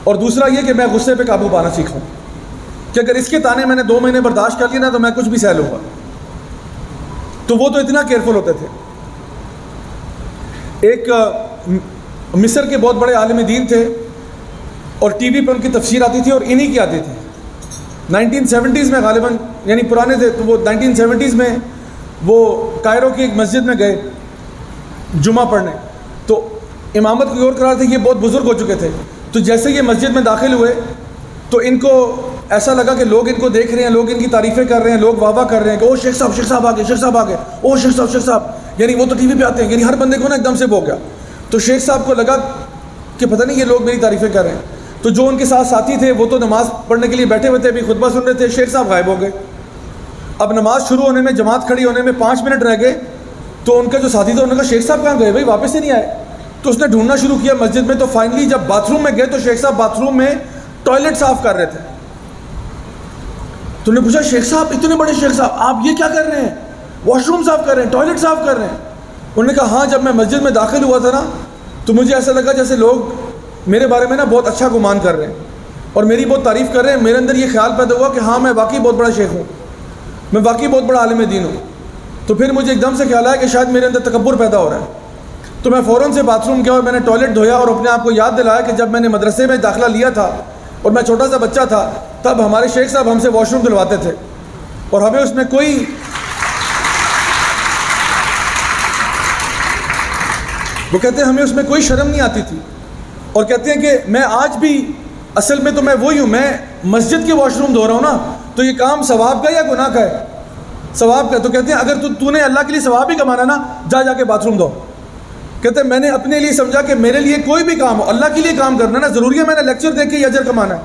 اور دوسرا یہ کہ میں غصے پہ قابو پانا سیکھوں کہ اگر اس کے تانے میں نے 2 مہینے برداشت کر لیے نا تو میں کچھ بھی سہ لوں گا. تو وہ تو اتنا کیئرفل ہوتے تھے. ایک مصر کے بہت بڑے عالم دین تھے اور ٹی وی پہ ان کی تفسیر آتی تھی اور انہی کی آتی تھی. 1970s میں غالباً, یعنی پرانے تھے تو وہ 1970s میں وہ کائرو کی ایک مسجد میں گئے جمعہ پڑھنے, تو امامت کوئی اور کرا رہے تھے, یہ بہت بزرگ ہو چکے تھے. تو جیسے یہ مسجد میں داخل ہوئے تو ان کو ایسا لگا کہ لوگ ان کو دیکھ رہے ہیں, لوگ ان کی تعریفیں کر رہے ہیں, لوگ واہ واہ کر رہے ہیں کہ او شیخ صاحب آ گئے, او شیخ صاحب, یعنی وہ تو ٹی وی پہ آتے ہیں, یعنی ہر بندے کو نا ایک دم سے ہو گیا. تو شیخ صاحب کو لگا کہ پتہ نہیں یہ لوگ میری تعریفیں کر رہے ہیں. تو جو ان کے ساتھ ساتھی تھے وہ تو نماز پڑھنے کے لیے بیٹھے ہوئے تھے, ابھی خطبہ سن رہے تھے, شیخ صاحب غائب ہو گئے. اب نماز شروع ہونے میں, جماعت کھڑی ہونے میں 5 منٹ رہ گئے, تو ان کا جو ساتھی تھا انہوں نے کہا شیخ صاحب کہاں گئے بھائی, واپس ہی نہیں آئے. تو اس نے ڈھونڈنا شروع کیا مسجد میں, تو فائنلی جب باتھ روم میں گئے تو شیخ صاحب باتھ روم میں ٹوائلٹ صاف کر رہے تھے. تو نے پوچھا شیخ صاحب, اتنے بڑے شیخ صاحب, آپ یہ کیا کر رہے ہیں, واش روم صاف کر رہے ہیں, ٹوائلٹ صاف کر رہے ہیں؟ انہوں نے کہا ہاں, جب میں مسجد میں داخل ہوا تھا نا تو مجھے ایسا لگا جیسے لوگ میرے بارے میں نا بہت اچھا گمان کر رہے ہیں اور میری بہت تعریف کر رہے ہیں. میرے اندر یہ خیال پیدا ہوا کہ ہاں میں واقعی بہت بڑا شیخ ہوں, میں واقعی بہت بڑا عالم دین ہوں. تو پھر مجھے ایک دم سے خیال آیا کہ شاید میرے اندر تکبر پیدا ہو رہا ہے. تو میں فوراً سے باتھ روم گیا اور میں نے ٹوائلٹ دھویا اور اپنے آپ کو یاد دلایا کہ جب میں نے مدرسے میں داخلہ لیا تھا اور میں چھوٹا سا بچہ تھا, تب ہمارے شیخ صاحب ہم سے واش روم دلواتے تھے اور ہمیں اس میں کوئی وہ کہتے ہیں ہمیں اس میں کوئی شرم نہیں آتی تھی. اور کہتے ہیں کہ میں آج بھی اصل میں تو میں وہی ہوں, میں مسجد کے واش روم دھو رہا ہوں نا, تو یہ کام ثواب کا یا گناہ کا ہے؟ ثواب کا. تو کہتے ہیں اگر تو نے اللہ کے لیے ثواب ہی کمانا نا, جا کے باتھ روم دھو. کہتے ہیں میں نے اپنے لیے سمجھا کہ میرے لیے کوئی بھی کام ہو, اللہ کے لیے کام کرنا نا ضروری ہے, میں نے لیکچر دیکھ کے یہ اجر کمانا ہے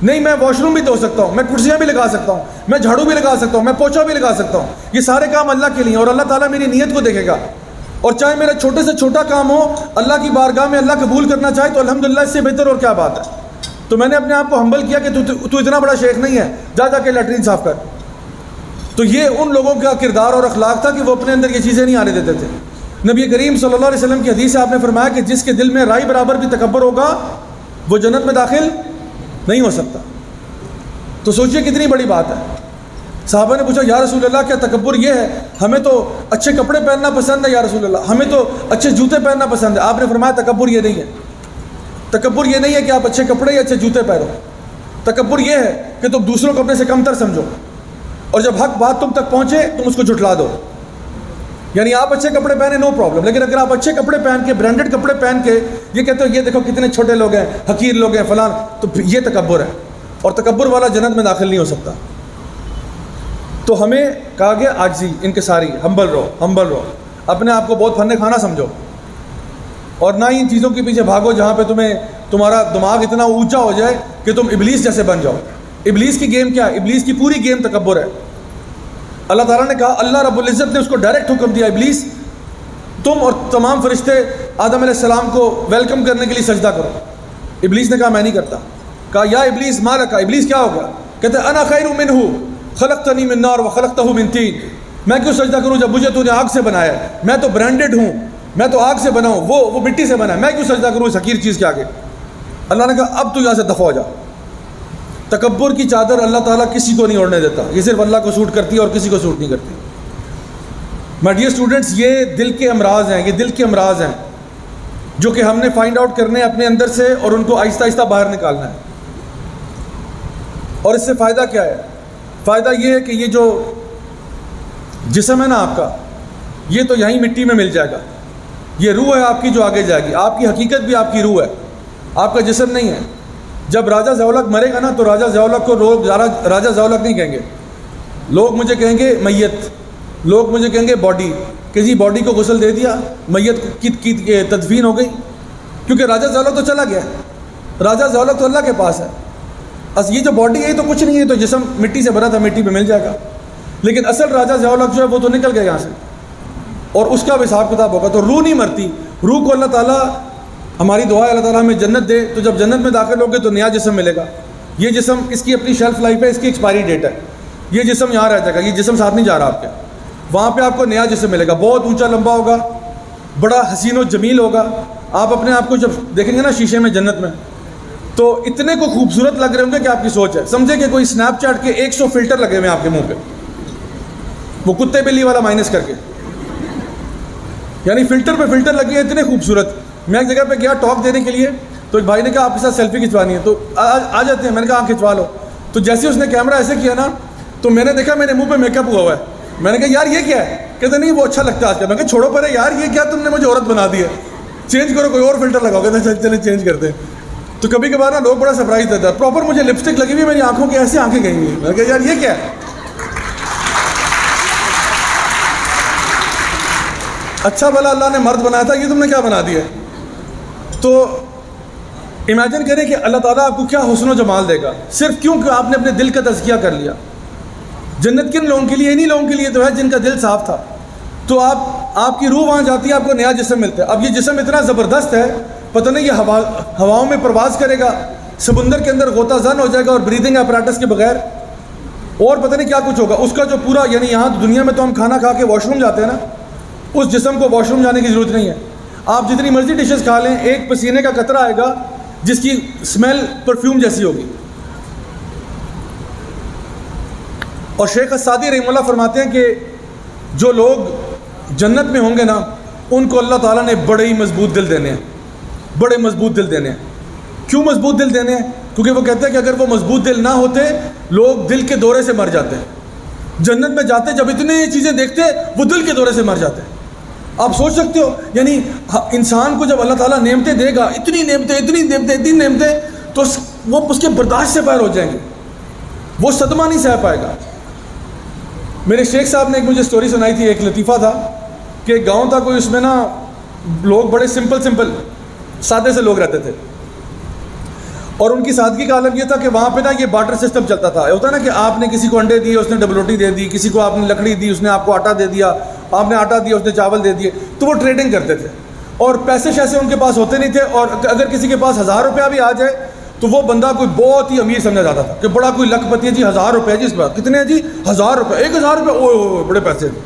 نہیں. میں واش روم بھی دھو سکتا ہوں, میں کرسیاں بھی لگا سکتا ہوں, میں جھاڑو بھی لگا سکتا ہوں, میں پوچھا بھی لگا سکتا ہوں. یہ سارے کام اللہ کے لیے اور اللہ تعالیٰ میری نیت کو دیکھے گا. اور چاہے میرا چھوٹے سے چھوٹا کام ہو, اللہ کی بارگاہ میں اللہ قبول کرنا چاہے تو الحمدللہ اس سے بہتر اور کیا بات ہے. تو میں نے اپنے آپ کو ہمبل کیا کہ تو اتنا بڑا شیخ نہیں ہے, جا کے لیٹرین صاف کر. تو یہ ان لوگوں کا کردار اور اخلاق تھا کہ وہ اپنے اندر یہ چیزیں نہیں آنے دیتے تھے. نبی کریم صلی اللہ علیہ وسلم کی حدیث سے آپ نے فرمایا کہ جس کے دل میں رائی برابر بھی تکبر ہوگا وہ جنت میں داخل نہیں ہو سکتا. تو سوچئے کتنی بڑی بات ہے. صحابہ نے پوچھا یا رسول اللہ کیا تکبر یہ ہے, ہمیں تو اچھے کپڑے پہننا پسند ہے یا رسول اللہ, ہمیں تو اچھے جوتے پہننا پسند ہے. آپ نے فرمایا تکبر یہ نہیں ہے. تکبر یہ نہیں ہے کہ آپ اچھے کپڑے یا اچھے جوتے پہنو. تکبر یہ ہے کہ تم دوسروں کو اپنے سے کمتر سمجھو اور جب حق بات تم تک پہنچے تم اس کو جھٹلا دو. یعنی آپ اچھے کپڑے پہنے نو پرابلم, لیکن اگر آپ اچھے کپڑے پہن کے, برانڈڈ کپڑے پہن کے یہ کہتے ہو یہ دیکھو کتنے چھوٹے لوگ ہیں, حقیر لوگ ہیں فلان, تو یہ تکبر ہے اور تکبر والا جنت میں داخل نہیں ہو سکتا. تو ہمیں کہا گیا عاجزی, انکساری, ہمبل رہو, اپنے آپ کو بہت فن کھانا سمجھو اور نہ ہی ان چیزوں کے پیچھے بھاگو جہاں پہ تمہارا دماغ اتنا اونچا ہو جائے کہ تم ابلیس جیسے بن جاؤ. ابلیس کی گیم کیا ہے؟ ابلیس کی پوری گیم تکبر ہے. اللہ تعالیٰ نے کہا, اللہ رب العزت نے اس کو ڈائریکٹ حکم دیا, ابلیس تم اور تمام فرشتے آدم علیہ السلام کو ویلکم کرنے کے لیے سجدہ کرو. ابلیس نے کہا میں نہیں کرتا. کہا یا ابلیس ما لک, ابلیس کیا ہوگا؟ کہتے انا خیر منہ خلقتنی من نار وخلقتہ من طین, میں کیوں سجدہ کروں جب مجھے تو نے آگ سے بنایا ہے, میں تو برانڈڈ ہوں, میں تو آگ سے بنا ہوں, وہ مٹی سے بنا ہے, میں کیوں سجدہ کروں اس حقیر چیز کے آگے. اللہ نے کہا اب تو یہاں سے دفع ہو جا. تکبر کی چادر اللہ تعالیٰ کسی کو نہیں اوڑھنے دیتا, یہ صرف اللہ کو سوٹ کرتی ہے اور کسی کو سوٹ نہیں کرتی. مائی ڈیئر اسٹوڈنٹس, یہ دل کے امراض ہیں, یہ دل کے امراض ہیں جو کہ ہم نے فائنڈ آؤٹ کرنے اپنے اندر سے اور ان کو آہستہ آہستہ باہر نکالنا ہے. اور اس سے فائدہ کیا ہے؟ فائدہ یہ ہے کہ یہ جو جسم ہے نا آپ کا, یہ تو یہیں مٹی میں مل جائے گا, یہ روح ہے آپ کی جو آگے جائے گی. آپ کی حقیقت بھی آپ کی روح ہے, آپ کا جسم نہیں ہے. جب راجہ ضیاء مرے گا نا تو راجہ ضیاء کو لوگ راجہ ضیاء نہیں کہیں گے, لوگ مجھے کہیں گے میت, لوگ مجھے کہیں گے باڈی, کہ جی باڈی کو غسل دے دیا, میت کی تدفین ہو گئی. کیونکہ راجہ ضیاء تو چلا گیا, راجہ ضیاء تو اللہ کے پاس ہے. یہ جو باڈی ہے تو کچھ نہیں ہے, تو جسم مٹی سے بھرا تھا, مٹی پہ مل جائے گا. لیکن اصل راجہ ضیاء جو ہے وہ تو نکل گیا یہاں سے, اور اس کا بھی حساب کتاب ہوگا. تو روح نہیں مرتی, روح کو اللہ تعالیٰ, ہماری دعا ہے اللہ تعالیٰ ہمیں جنت دے, تو جب جنت میں داخل ہوگے تو نیا جسم ملے گا. یہ جسم اس کی اپنی شیلف لائف ہے, اس کی ایکسپائری ڈیٹ ہے. یہ جسم یہاں رہ جائے گا, یہ جسم ساتھ نہیں جا رہا آپ کے. وہاں پہ آپ کو نیا جسم ملے گا, بہت اونچا لمبا ہوگا, بڑا حسین و جمیل ہوگا. آپ اپنے آپ کو جب دیکھیں گے نا شیشے میں جنت میں, تو اتنے کو خوبصورت لگ رہے ہوں گے کہ آپ کی سوچ ہے. سمجھے کہ کوئی اسنیپ چیٹ کے 100 فلٹر لگے ہوئے ہیں آپ کے منہ پہ, وہ کتے بلی والا مائنس کر کے, یعنی فلٹر پہ فلٹر لگے ہیں, اتنے خوبصورت. میں ایک جگہ پہ گیا ٹاک دینے کے لیے, تو ایک بھائی نے کہا آپ کے ساتھ سیلفی کھنچوانی ہے, تو آ جاتے ہیں. میں نے کہا کھنچوا لو. تو جیسے اس نے کیمرہ ایسے کیا نا, تو میں نے دیکھا میرے منہ پہ میک اپ ہوا ہے. میں نے کہا یار یہ کیا ہے؟ کہتے نہیں وہ اچھا لگتا ہے آج کل. میں کہا چھوڑو پرے یار, یہ کیا تم نے مجھے عورت بنا دی ہے, چینج کرو کوئی اور فلٹر لگاؤ. کہتے چلے چینج کرتے ہیں. تو کبھی کبھار نا لوگ بڑا سرپرائز دیتا ہے. پراپر مجھے لپسٹک لگی ہوئی, میری آنکھوں کی ایسے آنکھیں گئی ہوئی. میں نے کہا یار یہ کیا ہے؟ اچھا بھلا اللہ نے مرد بنایا تھا, یہ تم نے کیا بنا دیا؟ تو امیجن کریں کہ اللہ تعالیٰ آپ کو کیا حسن و جمال دے گا, صرف کیوں کہ آپ نے اپنے دل کا تزکیہ کر لیا. جنت کن لوگوں کے لیے؟ انہی لوگوں کے لیے تو ہے جن کا دل صاف تھا. تو آپ کی روح وہاں جاتی ہے, آپ کو نیا جسم ملتا ہے. اب یہ جسم اتنا زبردست ہے, پتہ نہیں یہ ہواؤں میں پرواز کرے گا, سمندر کے اندر غوطہ زن ہو جائے گا, اور بریدنگ اپریٹس کے بغیر, اور پتہ نہیں کیا کچھ ہوگا. اس کا جو پورا, یعنی یہاں دنیا میں تو ہم کھانا کھا کے واش روم جاتے ہیں نا, اس جسم کو واش روم جانے کی ضرورت نہیں ہے. آپ جتنی مرضی ڈشز کھا لیں, ایک پسینے کا قطرہ آئے گا جس کی اسمیل پرفیوم جیسی ہوگی. اور شیخ السعدی رحمہ اللہ فرماتے ہیں کہ جو لوگ جنت میں ہوں گے نا, ان کو اللہ تعالیٰ نے بڑے ہی مضبوط دل دینے ہیں, بڑے مضبوط دل دینے ہیں. کیوں مضبوط دل دینے ہیں؟ کیونکہ وہ کہتے ہیں کہ اگر وہ مضبوط دل نہ ہوتے, لوگ دل کے دورے سے مر جاتے ہیں. جنت میں جاتے جب اتنی چیزیں دیکھتے, وہ دل کے دورے سے مر جاتے ہیں. آپ سوچ سکتے ہو, یعنی انسان کو جب اللہ تعالیٰ نعمتیں دے گا, اتنی نعمتیں, تو وہ اس کے برداشت سے باہر ہو جائیں گے, وہ صدمہ نہیں سہ پائے گا. میرے شیخ صاحب نے ایک مجھے سٹوری سنائی تھی, ایک لطیفہ تھا کہ گاؤں تھا کوئی, اس میں نا لوگ بڑے سمپل سادے سے لوگ رہتے تھے, اور ان کی سادگی کا عالم یہ تھا کہ وہاں پہ نا یہ بارٹر سسٹم چلتا تھا. ہوتا ہے نا کہ آپ نے کسی کو انڈے دیے, اس نے ڈبل روٹی دے دی, کسی کو آپ نے لکڑی دی, اس نے آپ کو آٹا دے دیا, آپ نے آٹا دیا, اس نے چاول دے دیے. تو وہ ٹریڈنگ کرتے تھے, اور پیسے شیسے ان کے پاس ہوتے نہیں تھے. اور اگر کسی کے پاس 1000 روپیہ بھی آ جائے تو وہ بندہ کوئی بہت ہی امیر سمجھا جاتا تھا, کہ بڑا کوئی لکھ پتی ہے جی, 1000 روپے جی اس بات, کتنے ہیں جی 1000 روپے, 1000 روپے, اوہ بڑے پیسے تھے.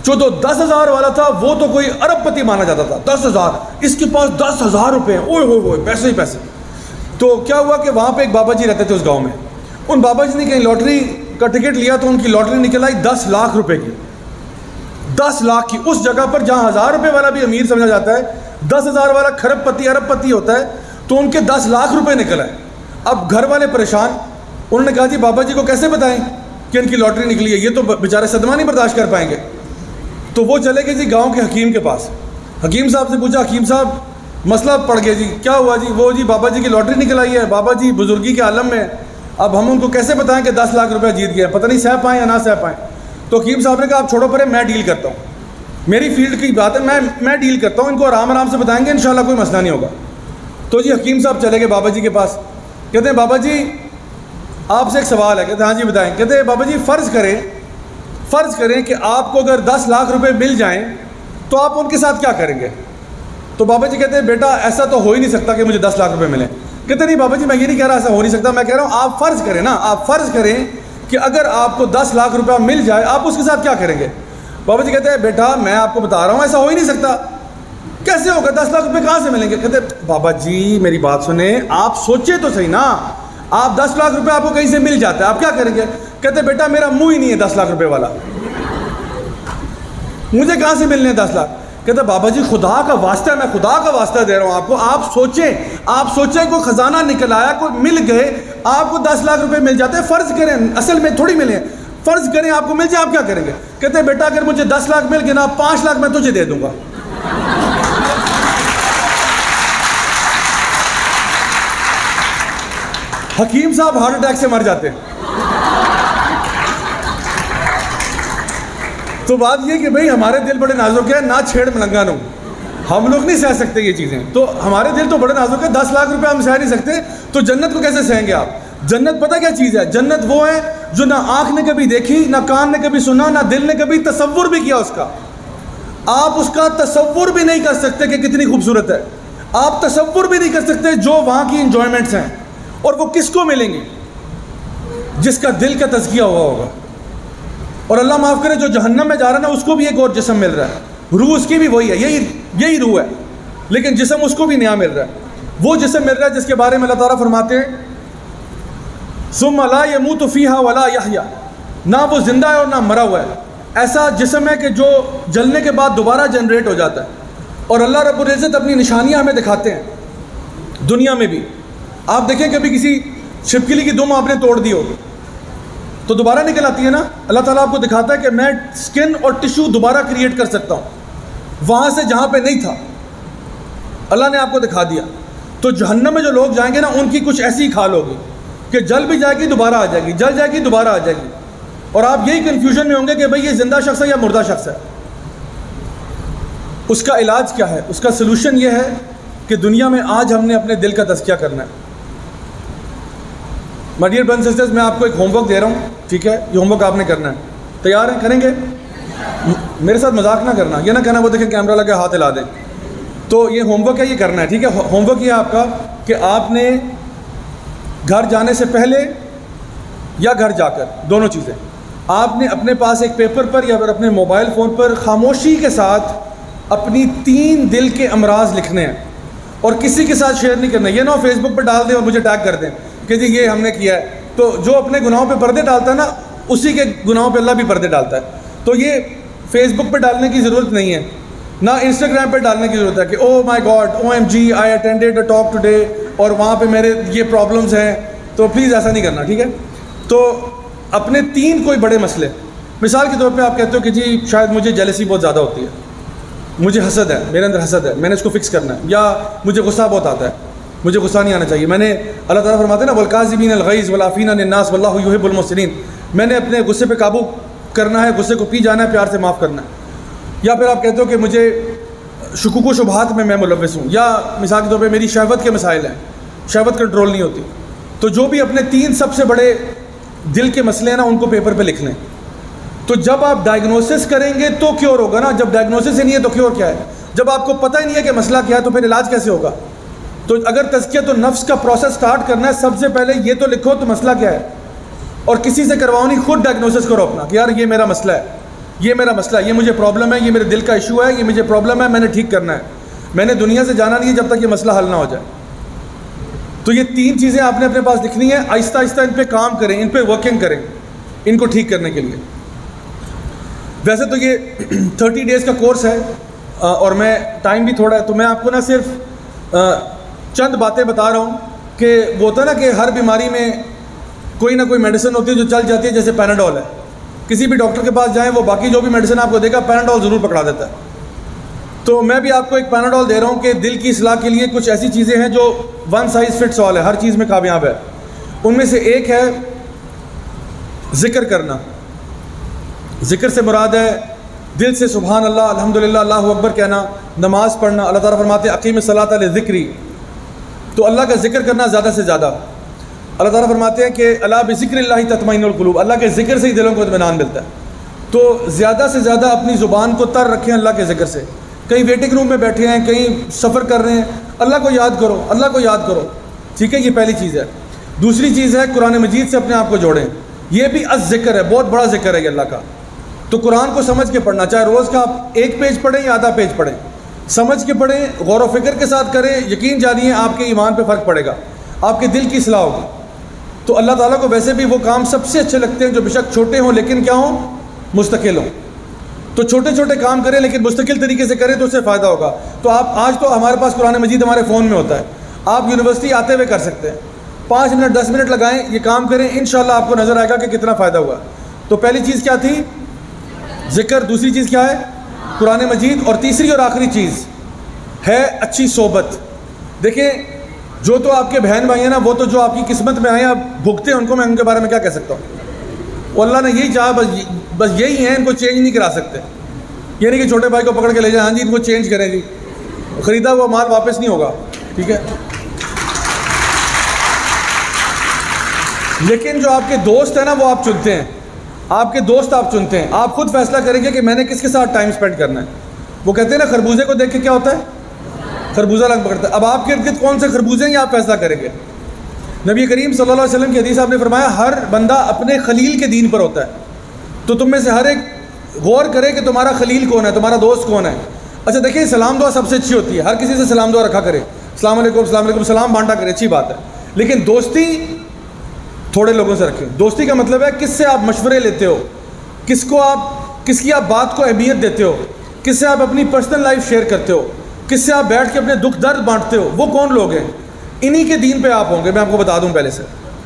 جو تو 10,000 والا تھا وہ تو کوئی ارب پتی مانا جاتا تھا. 10,000, اس کے پاس 10,000 روپے ہیں, اوہ ہوئے پیسے ہی پیسے. تو کیا ہوا کہ وہاں پہ ایک بابا جی رہتے تھے اس گاؤں میں. ان بابا جی نے کہیں لاٹری کا ٹکٹ لیا, تو ان کی لاٹری نکل آئی 10 لاکھ روپے کی. 10 لاکھ کی, اس جگہ پر جہاں 1000 روپے والا بھی امیر سمجھا جاتا ہے, 10,000 والا کھرب پتی ارب پتی ہوتا ہے. تو ان کے 10 لاکھ روپے نکل آئے. اب گھر والے پریشان, انہوں نے کہا جی بابا جی کو کیسے بتائیں کہ ان کی لاٹری نکلی ہے, یہ تو بیچارے صدمہ نہیں برداشت کر پائیں گے. تو وہ چلے گئے جی گاؤں کے حکیم کے پاس. حکیم صاحب سے پوچھا, حکیم صاحب مسئلہ پڑ گیا جی, کیا ہوا جی؟ وہ جی بابا جی کی لاٹری نکل آئی ہے, بابا جی بزرگی کے عالم میں, اب ہم ان کو کیسے بتائیں کہ 10 لاکھ روپے جیت گیا, پتہ نہیں سہ پائیں یا نہ سہ پائیں. تو حکیم صاحب نے کہا آپ چھوڑو پرے, میں ڈیل کرتا ہوں, میری فیلڈ کی بات ہے, میں ڈیل کرتا ہوں, ان کو آرام سے بتائیں گے, انشاءاللہ کوئی مسئلہ نہیں ہوگا. تو جی حکیم صاحب چلے گئے بابا جی کے پاس. کہتے ہیں بابا جی آپ سے ایک سوال ہے. کہتے ہیں ہاں جی بتائیں. کہتے ہیں بابا جی فرض کریں کہ آپ کو اگر 10 لاکھ روپے مل جائیں تو آپ ان کے ساتھ کیا کریں گے؟ تو بابا جی کہتے ہیں بیٹا ایسا تو ہو ہی نہیں سکتا کہ مجھے 10 لاکھ روپے ملیں. کہتے نہیں بابا جی میں یہ نہیں کہہ رہا ایسا ہو نہیں سکتا, میں کہہ رہا ہوں آپ فرض کریں نا, آپ فرض کریں کہ اگر آپ کو 10 لاکھ روپیہ مل جائے, آپ اس کے ساتھ کیا کریں گے؟ بابا جی کہتے ہیں بیٹا میں آپ کو بتا رہا ہوں ایسا ہو ہی نہیں سکتا. کیسے ہوگا, 10 لاکھ روپے کہاں سے ملیں گے؟ کہتے بابا جی میری بات سنیں, آپ سوچے تو صحیح نا, آپ 10 لاکھ روپے آپ کو کہیں سے مل جاتا ہے, آپ کیا کریں گے؟ کہتے بیٹا میرا منہ ہی نہیں ہے 10 لاکھ روپے والا, مجھے کہاں سے ملنے ہیں 10 لاکھ؟ کہتے بابا جی خدا کا واسطہ ہے, میں خدا کا واسطہ دے رہا ہوں آپ کو, آپ سوچیں کوئی خزانہ نکل آیا, کوئی مل گئے, آپ کو 10 لاکھ روپے مل جاتے ہیں, فرض کریں, اصل میں تھوڑی ملے, فرض کریں آپ کو مل جائے, آپ کیا کریں گے؟ کہتے بیٹا اگر مجھے 10 لاکھ مل گئے نا, 5 لاکھ میں تجھے دے دوں گا. حکیم صاحب ہارٹ اٹیک سے مر جاتے ہیں. تو بات یہ کہ بھئی ہمارے دل بڑے نازک ہیں، نہ چھیڑ ملنگا نو، ہم لوگ نہیں سہ سکتے یہ چیزیں. تو ہمارے دل تو بڑے نازک ہیں، 10 لاکھ روپے ہم سہ نہیں سکتے، تو جنت کو کیسے سہیں گے آپ؟ جنت پتہ کیا چیز ہے؟ جنت وہ ہے جو نہ آنکھ نے کبھی دیکھی، نہ کان نے کبھی سنا، نہ دل نے کبھی تصور بھی کیا اس کا. آپ اس کا تصور بھی نہیں کر سکتے کہ کتنی خوبصورت ہے. آپ تصور بھی نہیں کر سکتے جو وہاں کی انجوائمنٹس ہیں. اور وہ کس کو ملیں گے؟ جس کا دل کا تزکیہ ہوا ہوگا. اور اللہ معاف کرے جو جہنم میں جا رہا ہے نا، اس کو بھی ایک اور جسم مل رہا ہے، روح اس کی بھی وہی ہے، یہی روح ہے، لیکن جسم اس کو بھی نیا مل رہا ہے. وہ جسم مل رہا ہے جس کے بارے میں اللہ تعالیٰ فرماتے ہیں ثم لا يموت فيها ولا يحيا، نہ وہ زندہ ہے اور نہ مرا ہوا ہے. ایسا جسم ہے کہ جو جلنے کے بعد دوبارہ جنریٹ ہو جاتا ہے. اور اللہ رب العزت اپنی نشانیاں ہمیں دکھاتے ہیں دنیا میں بھی. آپ دیکھیں کبھی کسی چھپکلی کی دم آپ نے توڑ دی ہو تو دوبارہ نکل آتی ہے نا. اللہ تعالیٰ آپ کو دکھاتا ہے کہ میں سکن اور ٹشو دوبارہ کریٹ کر سکتا ہوں وہاں سے جہاں پہ نہیں تھا، اللہ نے آپ کو دکھا دیا. تو جہنم میں جو لوگ جائیں گے نا، ان کی کچھ ایسی کھال ہوگی کہ جل بھی جائے گی دوبارہ آ جائے گی، جل جائے گی دوبارہ آ جائے گی. اور آپ یہی کنفیوژن میں ہوں گے کہ بھئی یہ زندہ شخص ہے یا مردہ شخص ہے. اس کا علاج کیا ہے؟ اس کا سلوشن یہ ہے کہ دنیا میں آج ہم نے اپنے دل کا تزکیہ کرنا ہے. My dear brothers and sisters, میں آپ کو ایک ہوم ورک دے رہا ہوں، ٹھیک ہے؟ یہ ہوم ورک آپ نے کرنا ہے. تیار ہیں؟ کریں گے؟ میرے ساتھ مذاق نہ کرنا، یہ نہ کہنا وہ دیکھیں کیمرہ لگا ہاتھ ہلا دیں. تو یہ ہوم ورک ہے، یہ کرنا ہے، ٹھیک ہے؟ ہوم ورک یہ ہے آپ کا کہ آپ نے گھر جانے سے پہلے یا گھر جا کر، دونوں چیزیں، آپ نے اپنے پاس ایک پیپر پر یا پھر اپنے موبائل فون پر خاموشی کے ساتھ اپنی 3 دل کے امراض لکھنے ہیں اور کسی کے ساتھ شیئر نہیں کرنا. یہ نہ فیس بک پہ ڈال دیں اور مجھے ٹیگ کر دیں کہ جی یہ ہم نے کیا ہے. تو جو اپنے گناہوں پہ پردے ڈالتا ہے نا، اسی کے گناہوں پہ اللہ بھی پردے ڈالتا ہے. تو یہ فیس بک پہ ڈالنے کی ضرورت نہیں ہے، نہ انسٹاگرام پہ ڈالنے کی ضرورت ہے کہ oh my God OMG I attended a talk today اور وہاں پہ میرے یہ پرابلمز ہیں. تو پلیز ایسا نہیں کرنا، ٹھیک ہے؟ تو اپنے 3 کوئی بڑے مسئلے، مثال کے طور پہ آپ کہتے ہو کہ جی شاید مجھے جیلسی بہت زیادہ ہوتی ہے، مجھے حسد ہے، میرے اندر حسد ہے، میں نے اس کو فکس کرنا ہے. یا مجھے غصہ بہت آتا ہے، مجھے غصہ نہیں آنا چاہیے. میں نے اللہ تعالیٰ فرماتے ہیں نا والکاظمین الغیظ والعافین عن الناس واللہ یحب المحسنین، میں نے اپنے غصے پہ قابو کرنا ہے، غصے کو پی جانا ہے، پیار سے معاف کرنا ہے. یا پھر آپ کہتے ہو کہ مجھے شکوک و شبہات میں ملوث ہوں، یا مثال کے طور پہ میری شہوت کے مسائل ہیں، شہوت کنٹرول نہیں ہوتی. تو جو بھی اپنے 3 سب سے بڑے دل کے مسئلے ہیں نا، ان کو پیپر پہ لکھ لیں. تو جب آپ ڈائگنوسس کریں گے تو کیور ہوگا نا. جب ڈائگنوسس ہی نہیں ہے تو کیور کیا ہے؟ جب آپ کو پتہ ہی نہیں ہے کہ مسئلہ کیا ہے تو پھر علاج کیسے ہوگا؟ تو اگر تزکیۃ النفس کا پروسیس سٹارٹ کرنا ہے، سب سے پہلے یہ تو لکھو تو مسئلہ کیا ہے، اور کسی سے کرواؤ نہیں، خود ڈائگنوسس کرو اپنا کہ یار یہ میرا مسئلہ ہے، یہ میرا مسئلہ ہے، یہ مجھے پرابلم ہے، یہ میرے دل کا ایشو ہے، یہ مجھے پرابلم ہے، میں نے ٹھیک کرنا ہے. میں نے دنیا سے جانا نہیں ہے جب تک یہ مسئلہ حل نہ ہو جائے. تو یہ 3 چیزیں آپ نے اپنے پاس لکھنی ہیں. آہستہ آہستہ ان پہ کام کریں، ان پہ ورکنگ کریں ان کو ٹھیک کرنے کے لیے. ویسے تو یہ 30 ڈیز کا کورس ہے اور میں ٹائم بھی تھوڑا ہے، تو میں آپ کو نہ صرف چند باتیں بتا رہا ہوں کہ وہ ہوتا ہے نا کہ ہر بیماری میں کوئی نہ کوئی میڈیسن ہوتی ہے جو چل جاتی ہے، جیسے پیناڈول ہے. کسی بھی ڈاکٹر کے پاس جائیں، وہ باقی جو بھی میڈیسن آپ کو دے گا پیناڈول ضرور پکڑا دیتا ہے. تو میں بھی آپ کو ایک پیناڈول دے رہا ہوں کہ دل کی اصلاح کے لیے کچھ ایسی چیزیں ہیں جو ون سائز فٹس آل ہے، ہر چیز میں کامیاب ہے. ان میں سے ایک ہے ذکر کرنا. ذکر سے مراد ہے دل سے سبحان اللہ، الحمدللہ، اللہ اکبر کہنا، نماز پڑھنا. اللہ تعالیٰ فرماتے ہیں اقیم الصلاۃ لذکری، تو اللہ کا ذکر کرنا زیادہ سے زیادہ. اللہ تعالیٰ فرماتے ہیں کہ الا بذکر اللہ تطمئن القلوب، اللہ کے ذکر سے ہی دلوں کو اطمینان ملتا ہے. تو زیادہ سے زیادہ اپنی زبان کو تر رکھیں اللہ کے ذکر سے. کہیں ویٹنگ روم میں بیٹھے ہیں، کہیں سفر کر رہے ہیں، اللہ کو یاد کرو، اللہ کو یاد کرو، ٹھیک ہے؟ یہ پہلی چیز ہے. دوسری چیز ہے قرآن مجید سے اپنے آپ کو جوڑیں. یہ بھی الذکر ہے، بہت بڑا ذکر ہے یہ اللہ کا. تو قرآن کو سمجھ کے پڑھنا، چاہے روز کا آپ 1 پیج پڑھیں یا آدھا پیج پڑھیں، سمجھ کے پڑھیں، غور و فکر کے ساتھ کریں. یقین جانیے آپ کے ایمان پہ فرق پڑے گا، آپ کے دل کی اصلاح ہوگی. تو اللہ تعالیٰ کو ویسے بھی وہ کام سب سے اچھے لگتے ہیں جو بے شک چھوٹے ہوں لیکن کیا ہوں، مستقل ہوں. تو چھوٹے چھوٹے کام کریں لیکن مستقل طریقے سے کریں تو اس سے فائدہ ہوگا. تو آپ آج تو ہمارے پاس قرآن مجید ہمارے فون میں ہوتا ہے، آپ یونیورسٹی آتے ہوئے کر سکتے ہیں. 5 منٹ 10 منٹ لگائیں، یہ کام کریں، انشاءاللہ آپ کو نظر آئے گا کہ کتنا فائدہ ہوا. تو پہلی چیز کیا تھی؟ ذکر. دوسری چیز کیا ہے؟ قرآن مجید. اور تیسری اور آخری چیز ہے اچھی صحبت. دیکھیں جو تو آپ کے بہن بھائی ہیں نا، وہ تو جو آپ کی قسمت میں آئے آپ بھگتے ہیں ان کو، میں ان کے بارے میں کیا کہہ سکتا ہوں؟ وہ اللہ نے یہی چاہا، بس یہی ہیں، ان کو چینج نہیں کرا سکتے. یہ نہیں کہ چھوٹے بھائی کو پکڑ کے لے جائیں، ہاں جی ان کو چینج کریں جی، خریدا ہوا مال واپس نہیں ہوگا، ٹھیک ہے. لیکن جو آپ کے دوست ہیں نا وہ آپ چنتے ہیں، آپ کے دوست آپ چنتے ہیں، آپ خود فیصلہ کریں گے کہ میں نے کس کے ساتھ ٹائم سپینڈ کرنا ہے. وہ کہتے ہیں نا خربوزے کو دیکھ کے کیا ہوتا ہے، خربوزہ رنگ پکڑتا ہے. اب آپ کے ارد گرد کون سے خربوزے ہیں یہ آپ فیصلہ کریں گے. نبی کریم صلی اللہ علیہ وسلم کی حدیث آپ نے فرمایا ہر بندہ اپنے خلیل کے دین پر ہوتا ہے. تو تم میں سے ہر ایک غور کرے کہ تمہارا خلیل کون ہے، تمہارا دوست کون ہے. اچھا دیکھیں، سلام دعا سب سے اچھی ہوتی ہے، ہر کسی سے سلام دعا رکھا کرے، السلام علیکم السلام علیکم، سلام بانٹا کرے، اچھی بات ہے. لیکن دوستی تھوڑے لوگوں سے رکھیں. دوستی کا مطلب ہے کس سے آپ مشورے لیتے ہو، کس کی آپ بات کو اہمیت دیتے ہو، کس سے آپ اپنی پرسنل لائف شیئر کرتے ہو، کس سے آپ بیٹھ کے اپنے دکھ درد بانٹتے ہو، وہ کون لوگ ہیں. انہی کے دین پہ آپ ہوں گے. میں آپ کو بتا دوں پہلے سے،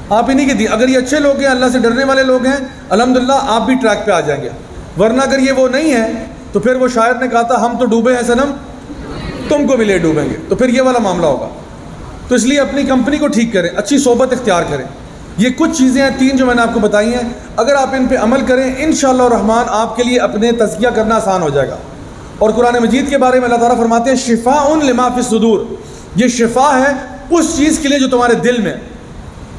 آپ انہی کے دین، اگر یہ اچھے لوگ ہیں، اللہ سے ڈرنے والے لوگ ہیں، الحمدللہ آپ بھی ٹریک پہ آ جائیں گے. ورنہ اگر یہ وہ نہیں ہے تو پھر وہ شاعر نے کہا تھا ہم تو ڈوبے ہیں صنم تم کو بھی لے ڈوبیں گے، تو پھر یہ والا معاملہ ہوگا. تو اس لیے اپنی کمپنی کو ٹھیک کریں، اچھی صحبت اختیار کریں. یہ کچھ چیزیں ہیں 3 جو میں نے آپ کو بتائی ہیں، اگر آپ ان پہ عمل کریں انشاءاللہ الرحمن آپ کے لیے اپنے تزکیہ کرنا آسان ہو جائے گا. اور قرآن مجید کے بارے میں اللہ تعالیٰ فرماتے ہیں شفاء لما فی الصدور، یہ شفا ہے اس چیز کے لیے جو تمہارے دل میں.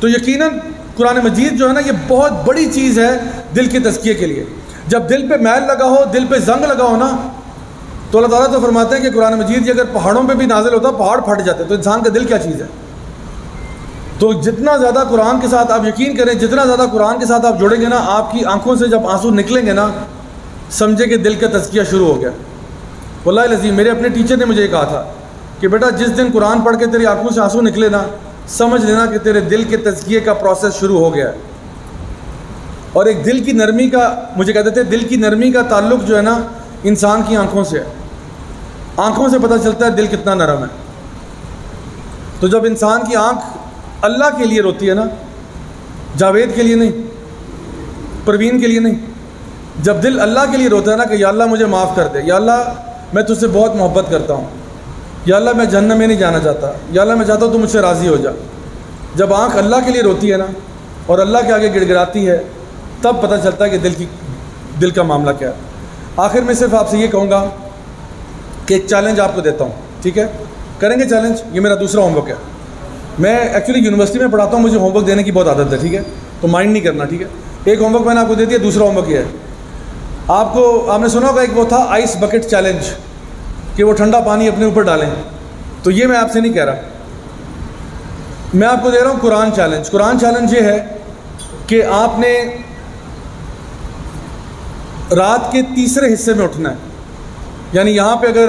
تو یقیناً قرآن مجید جو ہے نا یہ بہت بڑی چیز ہے دل کے تزکیے کے لیے. جب دل پہ میل لگا ہو، دل پہ زنگ لگا ہو نا، تو اللہ تعالیٰ تو فرماتے ہیں کہ قرآن مجید یہ اگر پہاڑوں پہ بھی نازل ہوتا پہاڑ پھٹ جاتے. تو انسان کا دل کیا چیز ہے. تو جتنا زیادہ قرآن کے ساتھ آپ یقین کریں، جتنا زیادہ قرآن کے ساتھ آپ جڑیں گے نا، آپ کی آنکھوں سے جب آنسو نکلیں گے نا، سمجھے کہ دل کا تزکیہ شروع ہو گیا. واللہ العظیم میرے اپنے ٹیچر نے مجھے یہ کہا تھا کہ بیٹا جس دن قرآن پڑھ کے تیری آنکھوں سے آنسو نکلے نا، سمجھ لینا کہ تیرے دل کے تزکیے کا پروسیس شروع ہو گیا ہے. اور ایک دل کی نرمی کا، مجھے کہتے تھے دل کی نرمی کا تعلق جو ہے نا انسان کی آنکھوں سے ہے. آنکھوں سے پتہ چلتا ہے دل کتنا نرم ہے. تو جب انسان کی آنکھ اللہ کے لیے روتی ہے نا، جاوید کے لیے نہیں، پروین کے لیے نہیں، جب دل اللہ کے لیے روتا ہے نا کہ یا اللہ مجھے معاف کر دے، یا اللہ میں تجھ سے بہت محبت کرتا ہوں، یا اللہ میں جہنم میں نہیں جانا چاہتا، یا اللہ میں چاہتا ہوں تو مجھ سے راضی ہو جا. جب آنکھ اللہ کے لیے روتی ہے نا اور اللہ کے آگے گڑ گڑاتی ہے، تب پتہ چلتا ہے کہ دل کا معاملہ کیا ہے. آخر میں صرف آپ سے یہ کہوں گا کہ ایک چیلنج آپ کو دیتا ہوں، ٹھیک ہے؟ کریں گے چیلنج؟ یہ میرا دوسرا ہوم ورک ہے. میں ایکچولی یونیورسٹی میں پڑھاتا ہوں، مجھے ہوم ورک دینے کی بہت عادت ہے، ٹھیک ہے؟ تو مائنڈ نہیں کرنا، ٹھیک ہے؟ ایک ہوم ورک میں نے آپ کو دے دیا، دوسرا ہوم ورک یہ ہے. آپ نے سنا ہوگا ایک وہ تھا آئس بکٹ چیلنج، کہ وہ ٹھنڈا پانی اپنے اوپر ڈالیں. تو یہ میں آپ سے نہیں کہہ رہا، میں آپ کو دے رہا ہوں قرآن چیلنج. قرآن چیلنج یہ ہے کہ آپ نے رات کے تیسرے حصے میں اٹھنا ہے. یعنی یہاں پہ اگر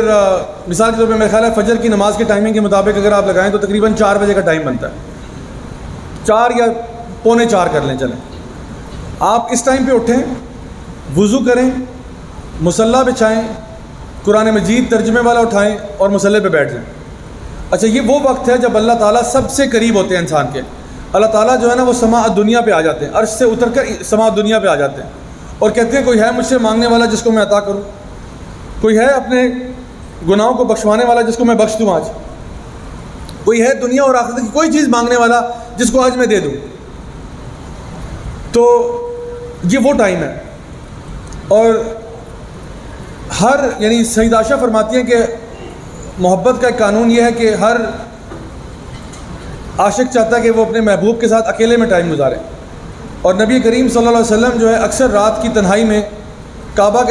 مثال کے طور پہ میرا خیال ہے فجر کی نماز کے ٹائمنگ کے مطابق اگر آپ لگائیں تو تقریباً 4 بجے کا ٹائم بنتا ہے، 4 یا 3:45 کر لیں چلیں. آپ اس ٹائم پہ اٹھیں، وضو کریں، مصلی بچھائیں، قرآن مجید ترجمے والا اٹھائیں اور مصلی پہ بیٹھ جائیں. اچھا یہ وہ وقت ہے جب اللہ تعالیٰ سب سے قریب ہوتے ہیں انسان کے. اللہ تعالیٰ جو ہے نا وہ سماع دنیا پہ آ جاتے ہیں، عرش سے اتر کر سماع دنیا پہ آ جاتے ہیں اور کہتے ہیں کوئی ہے مجھ سے مانگنے والا جس کو میں عطا کروں، کوئی ہے اپنے گناہوں کو بخشوانے والا جس کو میں بخش دوں، آج کوئی ہے دنیا اور آخرت کی کوئی چیز مانگنے والا جس کو آج میں دے دوں. تو یہ وہ ٹائم ہے. اور یعنی سید عائشہ فرماتی ہیں کہ محبت کا ایک قانون یہ ہے کہ ہر عاشق چاہتا ہے کہ وہ اپنے محبوب کے ساتھ اکیلے میں ٹائم گزارے. اور نبی کریم صلی اللہ علیہ وسلم جو ہے اکثر رات کی تنہائی میں کعبہ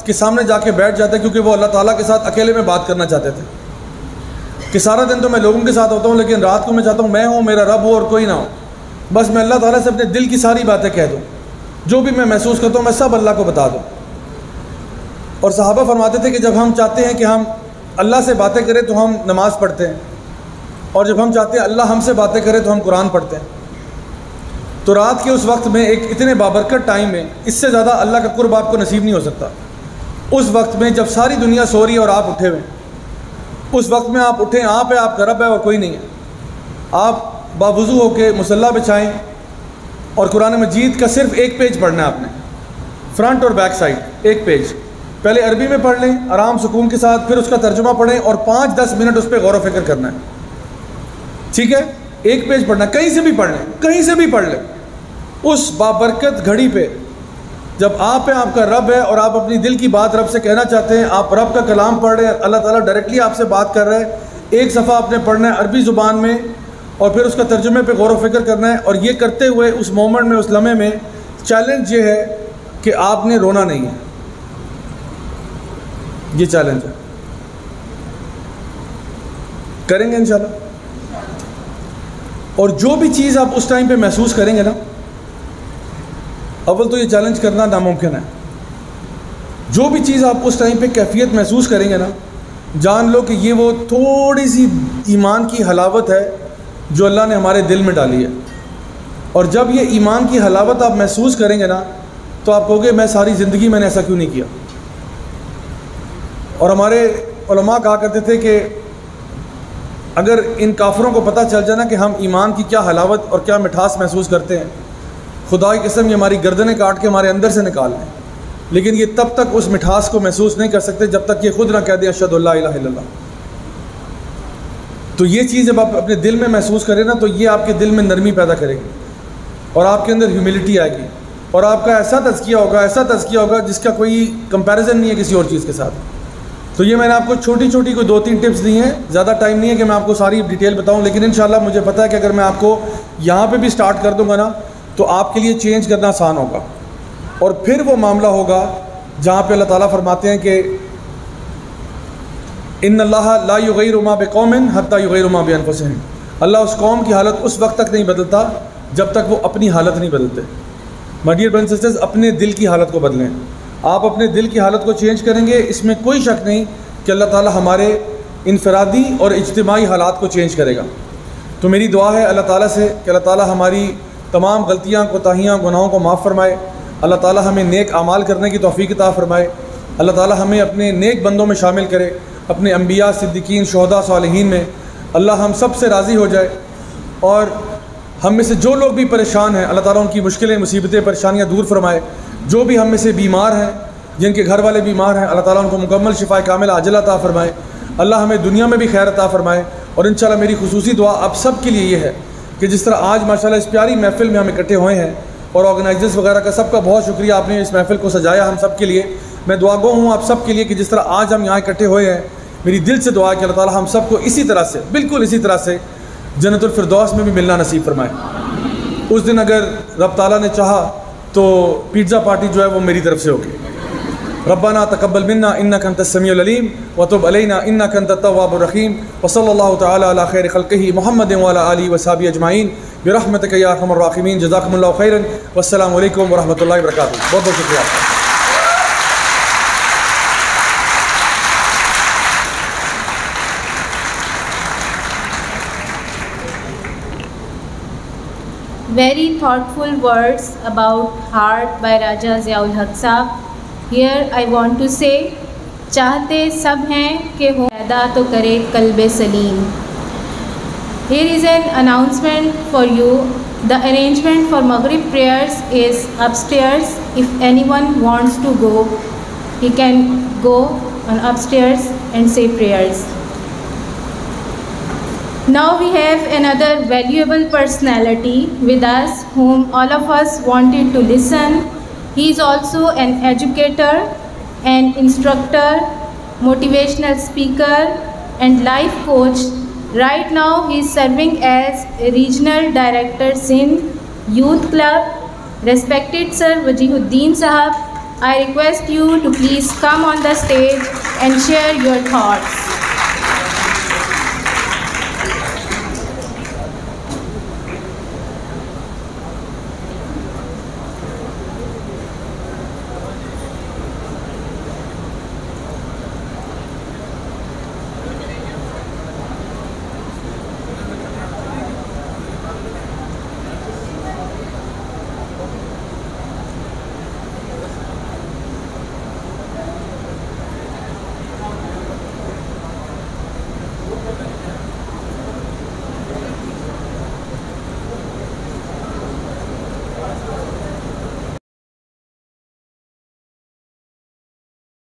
کے سامنے جا کے بیٹھ جاتے کیونکہ وہ اللہ تعالیٰ کے ساتھ اکیلے میں بات کرنا چاہتے تھے کہ سارا دن تو میں لوگوں کے ساتھ ہوتا ہوں لیکن رات کو میں چاہتا ہوں میں ہوں، میرا رب ہو اور کوئی نہ ہو، بس میں اللہ تعالیٰ سے اپنے دل کی ساری باتیں کہہ دوں، جو بھی میں محسوس کرتا ہوں میں سب اللہ کو بتا دوں. اور صحابہ فرماتے تھے کہ جب ہم چاہتے ہیں کہ ہم اللہ سے باتیں کریں تو ہم نماز پڑھتے ہیں، اور جب ہم چاہتے ہیں اللہ ہم سے باتیں کرے تو ہم قرآن پڑھتے ہیں. تو رات کے اس وقت میں ایک اتنے بابرکت ٹائم میں اس سے زیادہ اللہ کا قرب آپ کو نصیب نہیں ہو سکتا. اس وقت میں جب ساری دنیا سو رہی ہے اور آپ اٹھے ہوئے، اس وقت میں آپ اٹھیں، آپ ہے، آپ کا رب ہے اور کوئی نہیں ہے. آپ باوضو ہو کے مصلی بچھائیں اور قرآن مجید کا صرف ایک پیج پڑھنا ہے آپ نے، فرنٹ اور بیک سائڈ ایک پیج. پہلے عربی میں پڑھ لیں آرام سکون کے ساتھ، پھر اس کا ترجمہ پڑھیں اور 5-10 منٹ اس پہ غور و فکر کرنا ہے. ٹھیک ہے؟ ایک پیج پڑھنا، کہیں سے بھی پڑھ لیں، کہیں سے بھی پڑھ لیں. اس بابرکت گھڑی پہ جب آپ ہیں، آپ کا رب ہے، اور آپ اپنی دل کی بات رب سے کہنا چاہتے ہیں، آپ رب کا کلام پڑھ رہے ہیں، اللہ تعالیٰ ڈائریکٹلی آپ سے بات کر رہے ہیں. ایک صفحہ آپ نے پڑھنا ہے عربی زبان میں، اور پھر اس کا ترجمے پہ غور و فکر کرنا ہے. اور یہ کرتے ہوئے اس مومنٹ میں، اس لمحے میں چیلنج یہ ہے کہ آپ نے رونا نہیں ہے. یہ چیلنج ہے، کریں گے انشاءاللہ. اور جو بھی چیز آپ اس ٹائم پہ محسوس کریں گے نا، اول تو یہ چیلنج کرنا ناممکن ہے. جو بھی چیز آپ اس ٹائم پہ کیفیت محسوس کریں گے نا، جان لو کہ یہ وہ تھوڑی سی ایمان کی حلاوت ہے جو اللہ نے ہمارے دل میں ڈالی ہے. اور جب یہ ایمان کی حلاوت آپ محسوس کریں گے نا، تو آپ کہو گے میں ساری زندگی میں نے ایسا کیوں نہیں کیا. اور ہمارے علماء کہا کرتے تھے کہ اگر ان کافروں کو پتہ چل جائے نا کہ ہم ایمان کی کیا حلاوت اور کیا مٹھاس محسوس کرتے ہیں، خدا کی قسم یہ ہماری گردنیں کاٹ کے ہمارے اندر سے نکال لیں. لیکن یہ تب تک اس مٹھاس کو محسوس نہیں کر سکتے جب تک یہ خود نہ کہہ دیں اشہد لا الہ الا اللہ. تو یہ چیز جب آپ اپنے دل میں محسوس کریں نا، تو یہ آپ کے دل میں نرمی پیدا کرے گی، اور آپ کے اندر ہیوملٹی آئے گی، اور آپ کا ایسا تزکیہ ہوگا جس کا کوئی کمپیریزن نہیں ہے کسی اور چیز کے ساتھ. تو یہ میں نے آپ کو چھوٹی چھوٹی کوئی 2-3 ٹپس دی ہیں. زیادہ ٹائم نہیں ہے کہ میں آپ کو ساری ڈیٹیل بتاؤں، لیکن انشاءاللہ مجھے پتہ ہے کہ اگر میں آپ کو یہاں پہ بھی سٹارٹ کر دوں گا نا، تو آپ کے لیے چینج کرنا آسان ہوگا. اور پھر وہ معاملہ ہوگا جہاں پہ اللہ تعالیٰ فرماتے ہیں کہ ان اللہ لا یغیر ما بقوم حتی یغیر ما بانفسہم. اللہ اس قوم کی حالت اس وقت تک نہیں بدلتا جب تک وہ اپنی حالت نہیں بدلتے. My dear brothers and sisters, اپنے دل کی حالت کو بدلیں. آپ اپنے دل کی حالت کو چینج کریں گے، اس میں کوئی شک نہیں کہ اللہ تعالیٰ ہمارے انفرادی اور اجتماعی حالات کو چینج کرے گا. تو میری دعا ہے اللہ تعالیٰ سے کہ اللہ تعالیٰ ہماری تمام غلطیاں، کوتاہیاں، گناہوں کو معاف فرمائے. اللہ تعالیٰ ہمیں نیک اعمال کرنے کی توفیق عطا فرمائے. اللہ تعالیٰ ہمیں اپنے نیک بندوں میں شامل کرے، اپنے انبیاء، صدیقین، شہداء، صالحین میں. اللہ ہم سب سے راضی ہو جائے، اور ہم میں سے جو لوگ بھی پریشان ہیں، اللہ تعالیٰ ان کی مشکلیں، مصیبتیں، پریشانیاں دور فرمائے. جو بھی ہم میں سے بیمار ہیں، جن کے گھر والے بیمار ہیں، اللہ تعالیٰ ان کو مکمل شفا کامل عاجلہ عطا فرمائے. اللہ ہمیں دنیا میں بھی خیر عطا فرمائے. اور انشاءاللہ میری خصوصی دعا آپ سب کے لیے یہ ہے کہ جس طرح آج ماشاءاللہ اس پیاری محفل میں ہم اکٹھے ہوئے ہیں، اور آرگنائزرز وغیرہ کا سب کا بہت شکریہ، آپ نے اس محفل کو سجایا ہم سب کے لیے. میں دعا گو ہوں آپ سب کے لیے کہ جس طرح آج ہم یہاں اکٹھے ہوئے ہیں، میری دل سے دعا ہے کہ اللہ تعالیٰ ہم سب کو اسی طرح سے، بالکل اسی طرح سے جنت الفردوس میں بھی ملنا نصیب فرمائے. اس دن اگر رب تعالیٰ نے چاہا تو پیزا پارٹی جو ہے وہ میری طرف سے ہوگی. ربنا تقبل منا انك انت السميع العليم وتب علينا انك انت التواب الرحيم وصلى الله تعالى على خير خلقه محمد وعلى اله وصحبه اجمعين برحمتك يا ارحم الراحمين. جزاكم الله خيرا والسلام عليكم ورحمة الله وبركاته. بہت بہت شکریہ. Very thoughtful words about heart by Raja Ziaul Haq Sahab. Here I want to say, چاہتے سب ہیں کہ ہو پیدا تو کرے قلب سلیم. Here is an announcement for you. The arrangement for Maghrib prayers is upstairs. If anyone wants to go, he can go on upstairs and say prayers. Now we have another valuable personality with us whom all of us wanted to listen. He is also an educator, an instructor, motivational speaker and life coach. Right now he is serving as a regional director Sindh Youth Club. Respected Sir Wajihuddin Sahab, I request you to please come on the stage and share your thoughts.